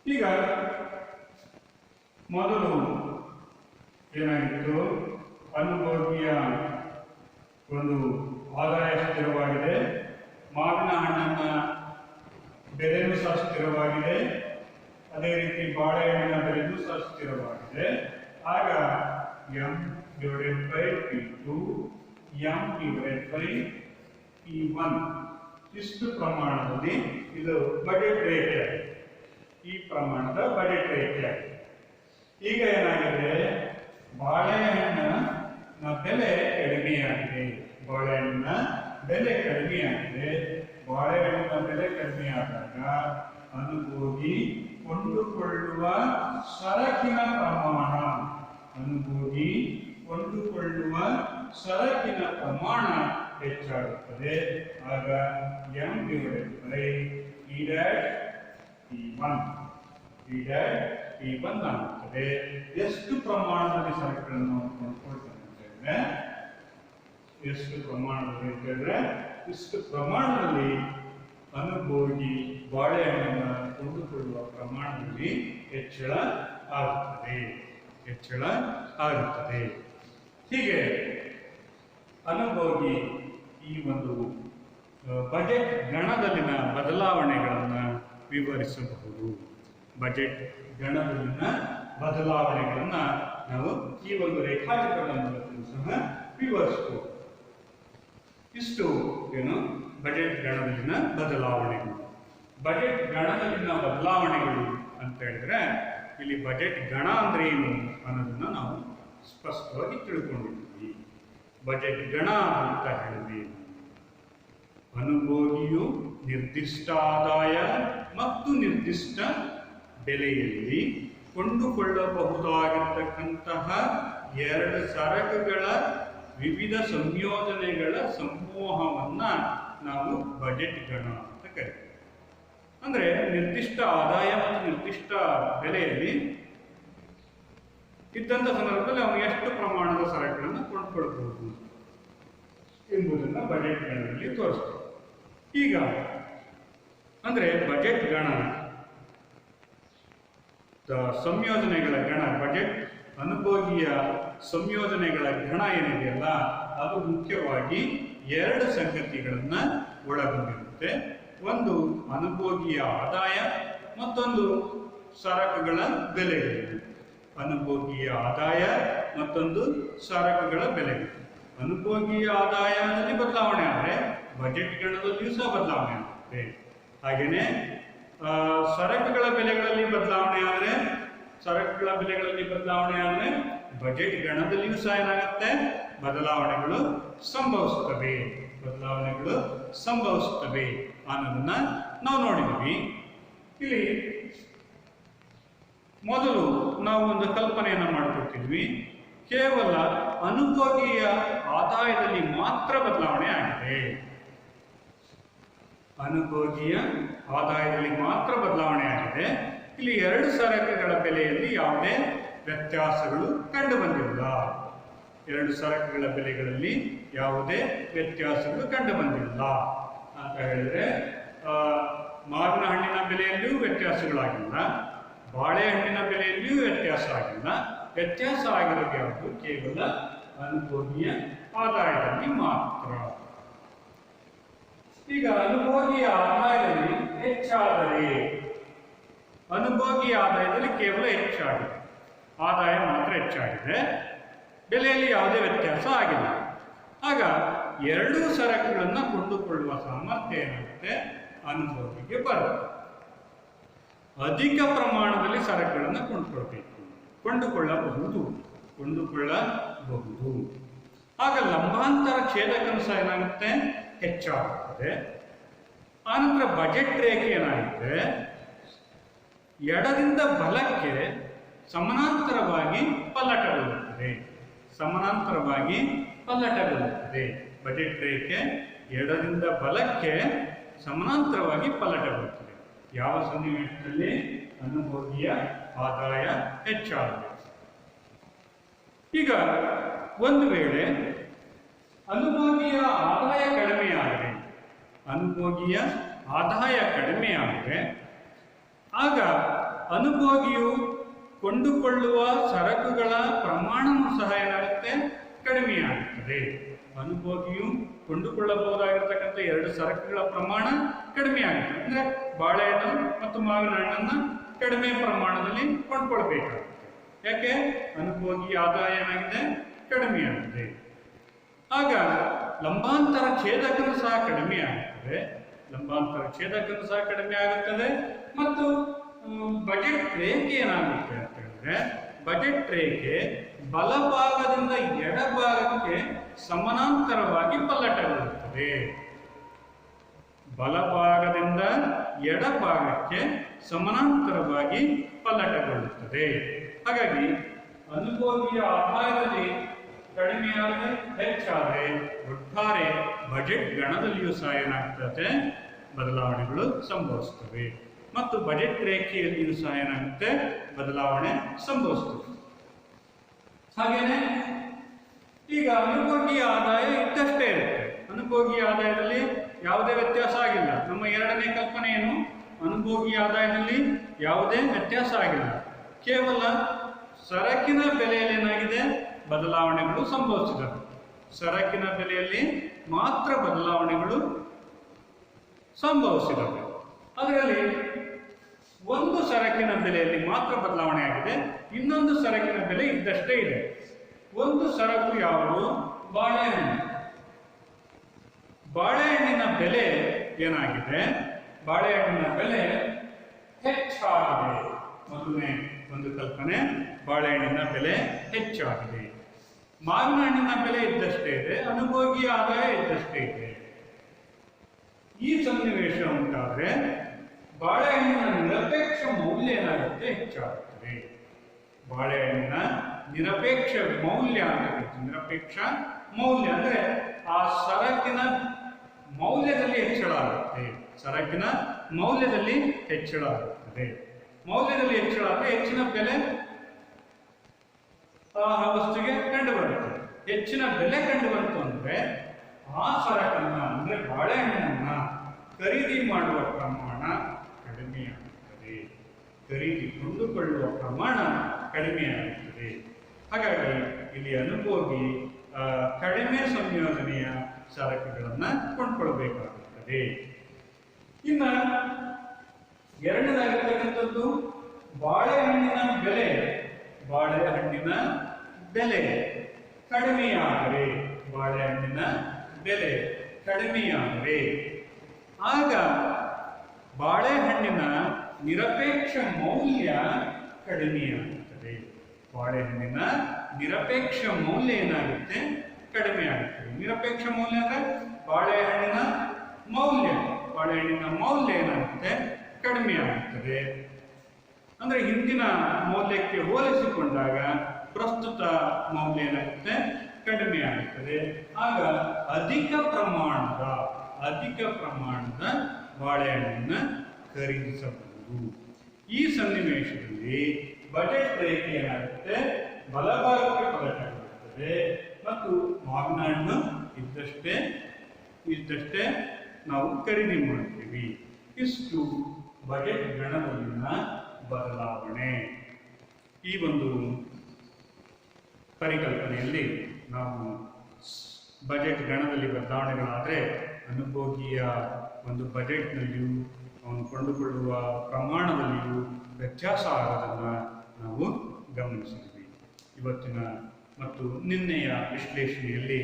Speaker 1: ಈಗ ಮೊದಲು ಏನಾಗಿತ್ತು? ಅನುಭೋಗಿಯ ಒಂದು ಆದಾಯ ಸ್ಥಿರವಾಗಿದೆ, ಮಾವಿನ ಹಣ್ಣನ್ನ ಬೆಲೆಯೂ ಸಹ ಸ್ಥಿರವಾಗಿದೆ, ಅದೇ ರೀತಿ ಬಾಳೆಹಣ್ಣಿನ ಬೆಲೆಯೂ ಸಹ ಸ್ಥಿರವಾಗಿದೆ. ಆಗ M/P2 M/P1 ಇಷ್ಟು ಪ್ರಮಾಣದಲ್ಲಿ ಇದು ಬಜೆಟ್ ರೇಖೆ, ಈ ಪ್ರಮಾಣದ ಬಜೆಟ್ ರೇಖೆ. ಈಗ ಏನಾಗಿದೆ? ಬಾಳೆಹಣ್ಣಿನ ಬೆಲೆ ಕಡಿಮೆಯಾಗಿದೆ. ಬಾಳೆಹಣ್ಣಿನ ಬೆಲೆ ಕಡಿಮೆಯಾದಾಗ ಅನುಭೋಗಿ ಕೊಂಡುಕೊಳ್ಳುವ ಸರಕಿನ ಪ್ರಮಾಣ ಹೆಚ್ಚಾಗುತ್ತದೆ. ಆಗ M/P1 ಆಗುತ್ತದೆ. ಎಷ್ಟು ಪ್ರಮಾಣದಲ್ಲಿ ಸರಕುಗಳನ್ನು ಕೊಂಡುಕೊಳ್ತೇವೆ? ಎಷ್ಟು ಪ್ರಮಾಣದಲ್ಲಿ ಅಂತ ಹೇಳಿದ್ರೆ ಇಷ್ಟು ಪ್ರಮಾಣದಲ್ಲಿ ಅನುಭೋಗಿ ಬಾಳೆಹಣ್ಣನ್ನು ಕೊಂಡುಕೊಳ್ಳುವ ಪ್ರಮಾಣದಲ್ಲಿ ಹೆಚ್ಚಳ ಆಗುತ್ತದೆ. ಹೀಗೆ ಅನುಭೋಗಿ ಈ ಒಂದು ಬಜೆಟ್ ಗಣದಲ್ಲಿನ ಬದಲಾವಣೆಗಳನ್ನು ವಿವರಿಸಬಹುದು. ಬಜೆಟ್ ಗಣದಲ್ಲಿನ ಬದಲಾವಣೆಗಳನ್ನು ನಾವು ಈ ಒಂದು ರೇಖಾಚಿತ್ರದ ಮೂಲಕ ಸಹ ವಿವರಿಸಬಹುದು. ಇಷ್ಟು ಏನು ಬಜೆಟ್ ಗಣದಲ್ಲಿನ ಬದಲಾವಣೆಗಳು. ಬಜೆಟ್ ಗಣದಲ್ಲಿನ ಬದಲಾವಣೆಗಳು ಅಂತ ಹೇಳಿದ್ರೆ ಇಲ್ಲಿ ಬಜೆಟ್ ಗಣ ಅಂದ್ರೆ ಏನು ಅನ್ನೋದನ್ನ ನಾವು ಸ್ಪಷ್ಟವಾಗಿ ತಿಳ್ಕೊಂಡಿದ್ದೀವಿ. ಬಜೆಟ್ ಗಣ ಅಂತ ಹೇಳಿದ್ವಿ, ಅನುಭೋಗಿಯು ನಿರ್ದಿಷ್ಟ ಆದಾಯ ಮತ್ತು ನಿರ್ದಿಷ್ಟ ಬೆಲೆಯಲ್ಲಿ ಕೊಂಡುಕೊಳ್ಳಬಹುದಾಗಿರ್ತಕ್ಕಂತಹ ಎರಡು ಸರಕುಗಳ ವಿವಿಧ ಸಂಯೋಜನೆಗಳ ಸಮೂಹವನ್ನ ನಾವು ಬಜೆಟ್ ಗಣ ಅಂತ ಕರಿತೀವಿ. ಅಂದ್ರೆ ನಿರ್ದಿಷ್ಟ ಆದಾಯ ಮತ್ತು ನಿರ್ದಿಷ್ಟ ಬೆಲೆಯಲ್ಲಿ ಇದ್ದಂಥ ಸಂದರ್ಭದಲ್ಲಿ ಅವನು ಎಷ್ಟು ಪ್ರಮಾಣದ ಸರಕುಗಳನ್ನು ಕೊಂಡ್ಕೊಳ್ಬಹುದು ಎಂಬುದನ್ನು ಬಜೆಟ್ ಗಣದಲ್ಲಿ ತೋರಿಸ್ತೀವಿ. ಈಗ ಅಂದ್ರೆ ಬಜೆಟ್ ಗಣ ಸಂಯೋಜನೆಗಳ ಗಣ, ಬಜೆಟ್ ಅನುಭೋಗಿಯ ಸಂಯೋಜನೆಗಳ ಗಣ ಏನಿದೆಯಲ್ಲ ಅದು ಮುಖ್ಯವಾಗಿ ಎರಡು ಸಂಗತಿಗಳನ್ನ ಒಳಗೊಂಡಿರುತ್ತೆ. ಒಂದು ಅನುಭೋಗಿಯ ಆದಾಯ, ಮತ್ತೊಂದು ಸರಕುಗಳ ಬೆಲೆಗಳು. ಅನುಭೋಗಿಯ ಆದಾಯ ಮತ್ತೊಂದು ಸರಕುಗಳ ಬೆಲೆಗಳು. ಅನುಭೋಗಿಯ ಆದಾಯದಲ್ಲಿ ಬದಲಾವಣೆ ಆದರೆ ಬಜೆಟ್ ಗಣದಲ್ಲಿಯೂ ಸಹ ಬದಲಾವಣೆ ಆಗುತ್ತೆ. ಹಾಗೆಯೇ ಸರಕುಗಳ ಬೆಲೆಗಳಲ್ಲಿ ಬದಲಾವಣೆ ಆದರೆ ಬಜೆಟ್ ಗಣದಲ್ಲಿಯೂ ಸಹ ಏನಾಗುತ್ತೆ? ಬದಲಾವಣೆಗಳು ಸಂಭವಿಸುತ್ತವೆ ಅನ್ನೋದನ್ನ ನಾವು ನೋಡಿದ್ವಿ. ಇಲ್ಲಿ ಮೊದಲು ನಾವು ಒಂದು ಕಲ್ಪನೆಯನ್ನು ಮಾಡಿಕೊಡ್ತಿದ್ವಿ. ಕೇವಲ ಅನುಭೋಗಿಯ ಆದಾಯದಲ್ಲಿ ಮಾತ್ರ ಬದಲಾವಣೆ ಆಗಿದೆ. ಅನುಭೋಗಿಯ ಆದಾಯದಲ್ಲಿ ಮಾತ್ರ ಬದಲಾವಣೆ ಆಗಿದೆ. ಇಲ್ಲಿ ಎರಡು ಸರಕುಗಳ ಬೆಲೆಯಲ್ಲಿ ಯಾವುದೇ ವ್ಯತ್ಯಾಸಗಳು ಕಂಡು ಬಂದಿಲ್ಲ. ಎರಡು ಸರಕುಗಳ ಬೆಲೆಗಳಲ್ಲಿ ಯಾವುದೇ ವ್ಯತ್ಯಾಸಗಳು ಕಂಡು ಬಂದಿಲ್ಲ ಅಂತ ಹೇಳಿದ್ರೆ, ಮಾವಿನ ಹಣ್ಣಿನ ಬೆಲೆಯಲ್ಲಿಯೂ ವ್ಯತ್ಯಾಸಗಳಾಗಿಲ್ಲ, ಬಾಳೆಹಣ್ಣಿನ ಬೆಲೆಯಲ್ಲಿಯೂ ವ್ಯತ್ಯಾಸ ಆಗಿಲ್ಲ. ವ್ಯತ್ಯಾಸ ಆಗಿರೋದು ಯಾವುದು? ಕೇವಲ ಅನುಭೋಗಿಯ ಆದಾಯದಲ್ಲಿ ಮಾತ್ರ. ಈಗ ಅನುಭೋಗಿಯ ಆದಾಯದಲ್ಲಿ ಹೆಚ್ಚಾದರೆ, ಅನುಭೋಗಿಯ ಆದಾಯದಲ್ಲಿ ಕೇವಲ ಹೆಚ್ಚಾಗಿದೆ, ಆದಾಯ ಮಾತ್ರ ಹೆಚ್ಚಾಗಿದೆ, ಬೆಲೆಯಲ್ಲಿ ಯಾವುದೇ ವ್ಯತ್ಯಾಸ ಆಗಿಲ್ಲ. ಆಗ ಎರಡೂ ಸರಕುಗಳನ್ನು ಕೊಂಡುಕೊಳ್ಳುವ ಸಾಮರ್ಥ್ಯ ಏನಾಗುತ್ತೆ? ಅನುಭೋಗಿಗೆ ಬರುತ್ತೆ. ಅಧಿಕ ಪ್ರಮಾಣದಲ್ಲಿ ಸರಕುಗಳನ್ನು ಕೊಂಡುಕೊಳ್ಳಬಹುದು. ಆಗ ಲಂಬಾಂತರ ಛೇದಕಂಶ ಏನಾಗುತ್ತೆ? ಹೆಚ್ಚಾಗುತ್ತದೆ. ಆನಂತರ ಬಜೆಟ್ ರೇಖೆ ಏನಾಗುತ್ತೆ? ಎಡದಿಂದ ಬಲಕ್ಕೆ ಸಮಾನಾಂತರವಾಗಿ ಪಲ್ಲಟಗೊಳ್ಳುತ್ತದೆ. ಬಜೆಟ್ ರೇಖೆ ಎಡದಿಂದ ಬಲಕ್ಕೆ ಸಮಾನಾಂತರವಾಗಿ ಪಲ್ಲಟಗೊಳ್ಳುತ್ತದೆ. ಯಾವ ಸನ್ನಿವೇಶದಲ್ಲಿ? ಅನುಭೋಗಿಯ ಆದಾಯ ಹೆಚ್ಚಾಗಿದೆ. ಈಗ ಒಂದು ವೇಳೆ ಅನುಭೋಗಿಯ ಆದಾಯ ಕಡಿಮೆಯಾದರೆ ಆಗ ಅನುಭೋಗಿಯು ಕೊಂಡುಕೊಳ್ಳುವ ಸರಕುಗಳ ಪ್ರಮಾಣವೂ ಸಹ ಏನಾಗುತ್ತೆ? ಕಡಿಮೆಯಾಗುತ್ತದೆ. ಅನುಭೋಗಿಯು ಕೊಂಡುಕೊಳ್ಳಬಹುದಾಗಿರ್ತಕ್ಕಂಥ ಎರಡು ಸರಕುಗಳ ಪ್ರಮಾಣ ಕಡಿಮೆಯಾಗುತ್ತೆ. ಅಂದರೆ ಬಾಳೆಹಣ್ಣು ಮತ್ತು ಮಾವಿನ ಹಣ್ಣನ್ನು ಕಡಿಮೆ ಪ್ರಮಾಣದಲ್ಲಿ ಕೊಂಡ್ಕೊಳ್ಬೇಕಾಗುತ್ತೆ. ಯಾಕೆ? ಅನುಭೋಗಿ ಆದಾಯ ಏನಾಗಿದೆ? ಕಡಿಮೆಯಾಗಿದೆ. ಆಗ ಲಂಬಾಂತರ ಛೇದಕನು ಸಹ ಕಡಿಮೆ ಆಗುತ್ತದೆ. ಮತ್ತು ಬಜೆಟ್ ರೇಖೆ ಏನಾಗುತ್ತೆ ಅಂತ ಹೇಳಿದ್ರೆ, ಬಜೆಟ್ ರೇಖೆ ಬಲಭಾಗದಿಂದ ಎಡಭಾಗಕ್ಕೆ ಸಮಾನಾಂತರವಾಗಿ ಪಲ್ಲಟಗೊಳ್ಳುತ್ತದೆ. ಬಲಭಾಗದಿಂದ ಎಡಭಾಗಕ್ಕೆ ಸಮಾನಾಂತರವಾಗಿ ಪಲ್ಲಟಗೊಳ್ಳುತ್ತದೆ. ಹಾಗಾಗಿ ಅನುಭೋಗಿಯ ಆದಾಯದಲ್ಲಿ ಕಡಿಮೆಯಾದರೆ ಹೆಚ್ಚಾದರೆ ಒಟ್ಟಾರೆ ಬಜೆಟ್ ಗಣದಲ್ಲಿಯೂ ಸಹ ಏನಾಗ್ತದೆ? ಬದಲಾವಣೆಗಳು ಸಂಭವಿಸುತ್ತವೆ. ಮತ್ತು ಬಜೆಟ್ ರೇಖೆಯಲ್ಲಿಯೂ ಸಹ ಏನಾಗುತ್ತೆ? ಬದಲಾವಣೆ ಸಂಭವಿಸುತ್ತದೆ. ಹಾಗೇನೆ ಈಗ ಅನುಭೋಗಿಯ ಆದಾಯ ಇದ್ದಷ್ಟೇ ಇರುತ್ತೆ. ಅನುಭೋಗಿಯ ಆದಾಯದಲ್ಲಿ ಯಾವುದೇ ವ್ಯತ್ಯಾಸ ಆಗಿಲ್ಲ. ನಮ್ಮ ಎರಡನೇ ಕಲ್ಪನೆ ಏನು? ಅನುಭೋಗಿಯ ಆದಾಯದಲ್ಲಿ ಯಾವುದೇ ವ್ಯತ್ಯಾಸ ಆಗಿಲ್ಲ. ಕೇವಲ ಸರಕಿನ ಬೆಲೆಯಲ್ಲಿ ಏನಾಗಿದೆ? ಬದಲಾವಣೆಗಳು ಸಂಭವಿಸಿದವು. ಸರಕಿನ ಬೆಲೆಯಲ್ಲಿ ಮಾತ್ರ ಬದಲಾವಣೆಗಳು ಸಂಭವಿಸಿದವು. ಅದರಲ್ಲಿ ಒಂದು ಸರಕಿನ ಬೆಲೆಯಲ್ಲಿ ಮಾತ್ರ ಬದಲಾವಣೆ ಆಗಿದೆ, ಇನ್ನೊಂದು ಸರಕಿನ ಬೆಲೆ ಇದ್ದಷ್ಟೇ ಇದೆ. ಒಂದು ಸರಕು ಯಾವುದು? ಬಾಳೆಹಣ್ಣು. ಬಾಳೆಹಣ್ಣಿನ ಬೆಲೆ ಏನಾಗಿದೆ? ಬಾಳೆಹಣ್ಣಿನ ಬೆಲೆ ಹೆಚ್ಚಾಗಿದೆ. ಮೊದಲನೇ ಒಂದು ಕಲ್ಪನೆ, ಬಾಳೆಹಣ್ಣಿನ ಬೆಲೆ ಹೆಚ್ಚಾಗಿದೆ. ಮಾವಿನ ಹಣ್ಣಿನ ಬೆಲೆ ಇದ್ದಷ್ಟೇ ಇದೆ, ಅನುಭೋಗಿಯ ಆದಾಯ ಇದ್ದಷ್ಟೇ ಇದೆ. ಈ ಸನ್ನಿವೇಶ ಉಂಟಾದ್ರೆ ಬಾಳೆಹಣ್ಣಿನ ನಿರಪೇಕ್ಷ ಮೌಲ್ಯ ಏನಾಗುತ್ತೆ? ಹೆಚ್ಚಾಗುತ್ತದೆ. ಬಾಳೆಹಣ್ಣಿನ ನಿರಪೇಕ್ಷ ಮೌಲ್ಯ ಅಂತ ಹೇಳ್ತೀವಿ. ನಿರಪೇಕ್ಷ ಮೌಲ್ಯ ಅಂದ್ರೆ ಆ ಸರಕಿನ ಮೌಲ್ಯದಲ್ಲಿ ಹೆಚ್ಚಳ ಆಗುತ್ತೆ. ಸರಕಿನ ಮೌಲ್ಯದಲ್ಲಿ ಹೆಚ್ಚಳ ಆಗುತ್ತದೆ. ಮೌಲ್ಯದಲ್ಲಿ ಹೆಚ್ಚಳ ಆದರೆ ಹೆಚ್ಚಿನ ಬೆಲೆ ಆ ವಸ್ತುಗೆ ಕಂಡು ಬರುತ್ತೆ. ಹೆಚ್ಚಿನ ಬೆಲೆ ಕಂಡು ಬಂತು ಅಂದ್ರೆ ಆ ಸರಕನ್ನ ಅಂದ್ರೆ ಬಾಳೆಹಣ್ಣನ್ನ ಖರೀದಿ ಮಾಡುವ ಪ್ರಮಾಣ ಕಡಿಮೆಯಾಗುತ್ತದೆ. ಕೊಂಡುಕೊಳ್ಳುವ ಪ್ರಮಾಣ ಕಡಿಮೆಯಾಗುತ್ತದೆ. ಹಾಗಾಗಿ ಇಲ್ಲಿ ಅನುಭೋಗಿ ಕಡಿಮೆ ಸಂಯೋಜನೆಯ ಸರಕುಗಳನ್ನು ಕೊಂಡ್ಕೊಳ್ಬೇಕಾಗುತ್ತದೆ. ಇನ್ನ ಎರಡನೇದಾಗಿರ್ತಕ್ಕಂಥದ್ದು ಬಾಳೆಹಣ್ಣಿನ ಬೆಲೆ ಕಡಿಮೆಯಾದರೆ ಆಗ ಬಾಳೆಹಣ್ಣಿನ ನಿರಪೇಕ್ಷ ಮೌಲ್ಯ ಕಡಿಮೆಯಾಗುತ್ತದೆ. ಬಾಳೆಹಣ್ಣಿನ ನಿರಪೇಕ್ಷ ಮೌಲ್ಯ ಏನಾಗುತ್ತೆ? ಕಡಿಮೆಯಾಗುತ್ತದೆ. ನಿರಪೇಕ್ಷ ಮೌಲ್ಯ ಅಂದ್ರೆ ಬಾಳೆಹಣ್ಣಿನ ಮೌಲ್ಯ ಏನಾಗುತ್ತೆ? ಕಡಿಮೆಯಾಗುತ್ತದೆ. ಅಂದ್ರೆ ಹಿಂದಿನ ಮೌಲ್ಯಕ್ಕೆ ಹೋಲಿಸಿಕೊಂಡಾಗ ಪ್ರಸ್ತುತ ಮೌಲ್ಯ ಏನಾಗುತ್ತೆ, ಕಡಿಮೆ ಆಗುತ್ತದೆ. ಆಗ ಅಧಿಕ ಪ್ರಮಾಣದ ಬಾಳೆಹಣ್ಣನ್ನು ಖರೀದಿಸಬಹುದು. ಈ ಸನ್ನಿವೇಶದಲ್ಲಿ ಬಜೆಟ್ ರೇಖೆ ಏನಾಗುತ್ತೆ, ಬಲಭಾಗಕ್ಕೆ ಪಲಟಗೊಳ್ಳುತ್ತದೆ ಮತ್ತು ಮಾವಿನ ಹಣ್ಣು ಇದ್ದಷ್ಟೇ ನಾವು ಖರೀದಿ ಮಾಡ್ತೀವಿ. ಇಷ್ಟು ಬಜೆಟ್ ಗಣದಲ್ಲಿನ ಬದಲಾವಣೆ. ಈ ಒಂದು ಪರಿಕಲ್ಪನೆಯಲ್ಲಿ ನಾವು ಬಜೆಟ್ ಗಣದಲ್ಲಿ ಬದಲಾವಣೆಗಳಾದರೆ ಅನುಭೋಗಿಯ ಒಂದು ಬಜೆಟ್ನಲ್ಲಿಯೂ ಅವನು ಕೊಂಡುಕೊಳ್ಳುವ ಪ್ರಮಾಣದಲ್ಲಿಯೂ ವ್ಯತ್ಯಾಸ ಆಗೋದನ್ನು ನಾವು ಗಮನಿಸಿದ್ವಿ. ಇವತ್ತಿನ ಮತ್ತು ನಿನ್ನೆಯ ವಿಶ್ಲೇಷಣೆಯಲ್ಲಿ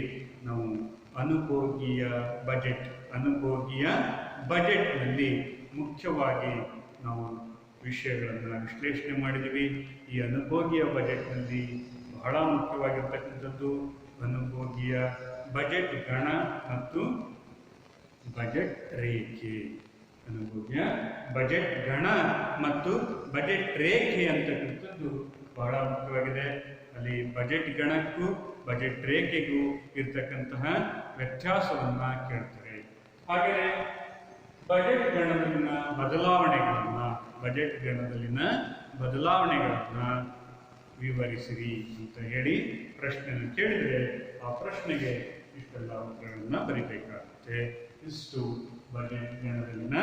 Speaker 1: ನಾವು ಅನುಭೋಗಿಯ ಬಜೆಟ್ನಲ್ಲಿ ಮುಖ್ಯವಾಗಿ ನಾವು ವಿಷಯಗಳನ್ನು ವಿಶ್ಲೇಷಣೆ ಮಾಡಿದ್ವಿ. ಈ ಅನುಭೋಗಿಯ ಬಜೆಟ್ನಲ್ಲಿ ಬಹಳ ಮುಖ್ಯವಾಗಿರ್ತಕ್ಕಂಥದ್ದು ಅನುಭೋಗಿಯ ಬಜೆಟ್ ಗಣ ಮತ್ತು ಬಜೆಟ್ ರೇಖೆ. ಅನುಭೋಗಿಯ ಬಜೆಟ್ ಗಣ ಮತ್ತು ಬಜೆಟ್ ರೇಖೆ ಅಂತಕ್ಕಂಥದ್ದು ಬಹಳ ಮುಖ್ಯವಾಗಿದೆ. ಅಲ್ಲಿ ಬಜೆಟ್ ಗಣಕ್ಕೂ ಬಜೆಟ್ ರೇಖೆಗೂ ಇರ್ತಕ್ಕಂತಹ ವ್ಯತ್ಯಾಸವನ್ನು ಕೇಳ್ತಾರೆ. ಹಾಗೆಯೇ ಬಜೆಟ್ ಗಣದಲ್ಲಿನ ಬದಲಾವಣೆಗಳನ್ನು ವಿವರಿಸಿರಿ ಅಂತ ಹೇಳಿ ಪ್ರಶ್ನೆಯನ್ನು ಕೇಳಿದರೆ ಆ ಪ್ರಶ್ನೆಗೆ ಇಷ್ಟೆಲ್ಲ ಉತ್ತರಗಳನ್ನು ಬರೀಬೇಕಾಗುತ್ತೆ. ಇಷ್ಟು ಬಜೆಟ್ ಗಣದಲ್ಲಿನ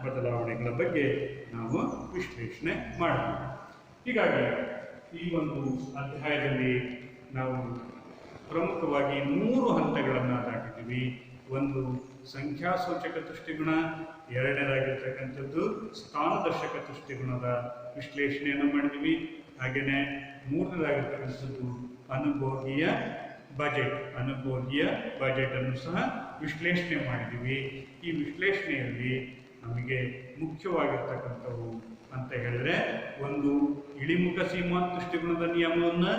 Speaker 1: ಬದಲಾವಣೆಗಳ ಬಗ್ಗೆ ನಾವು ವಿಶ್ಲೇಷಣೆ ಮಾಡಬಹುದು. ಹೀಗಾಗಿ ಈ ಒಂದು ಅಧ್ಯಾಯದಲ್ಲಿ ನಾವು ಪ್ರಮುಖವಾಗಿ 3 ಹಂತಗಳನ್ನು ದಾಟಿದ್ದೀವಿ. ಒಂದು ಸಂಖ್ಯಾಸೂಚಕ ತುಷ್ಟಿಗುಣ, ಎರಡನೇದಾಗಿರ್ತಕ್ಕಂಥದ್ದು ಸ್ಥಾನದರ್ಶಕ ತುಷ್ಟಿಗುಣದ ವಿಶ್ಲೇಷಣೆಯನ್ನು ಮಾಡಿದ್ವಿ. ಹಾಗೆಯೇ ಮೂರನೇದಾಗಿರ್ತಕ್ಕಂಥದ್ದು ಅನುಭೋಗಿಯ ಬಜೆಟನ್ನು ಸಹ ವಿಶ್ಲೇಷಣೆ ಮಾಡಿದ್ದೀವಿ. ಈ ವಿಶ್ಲೇಷಣೆಯಲ್ಲಿ ನಮಗೆ ಮುಖ್ಯವಾಗಿರ್ತಕ್ಕಂಥವು ಅಂತ ಹೇಳಿದ್ರೆ, ಒಂದು ಇಳಿಮುಖ ಸೀಮಾ ತುಷ್ಟಿಗುಣದ ನಿಯಮವನ್ನು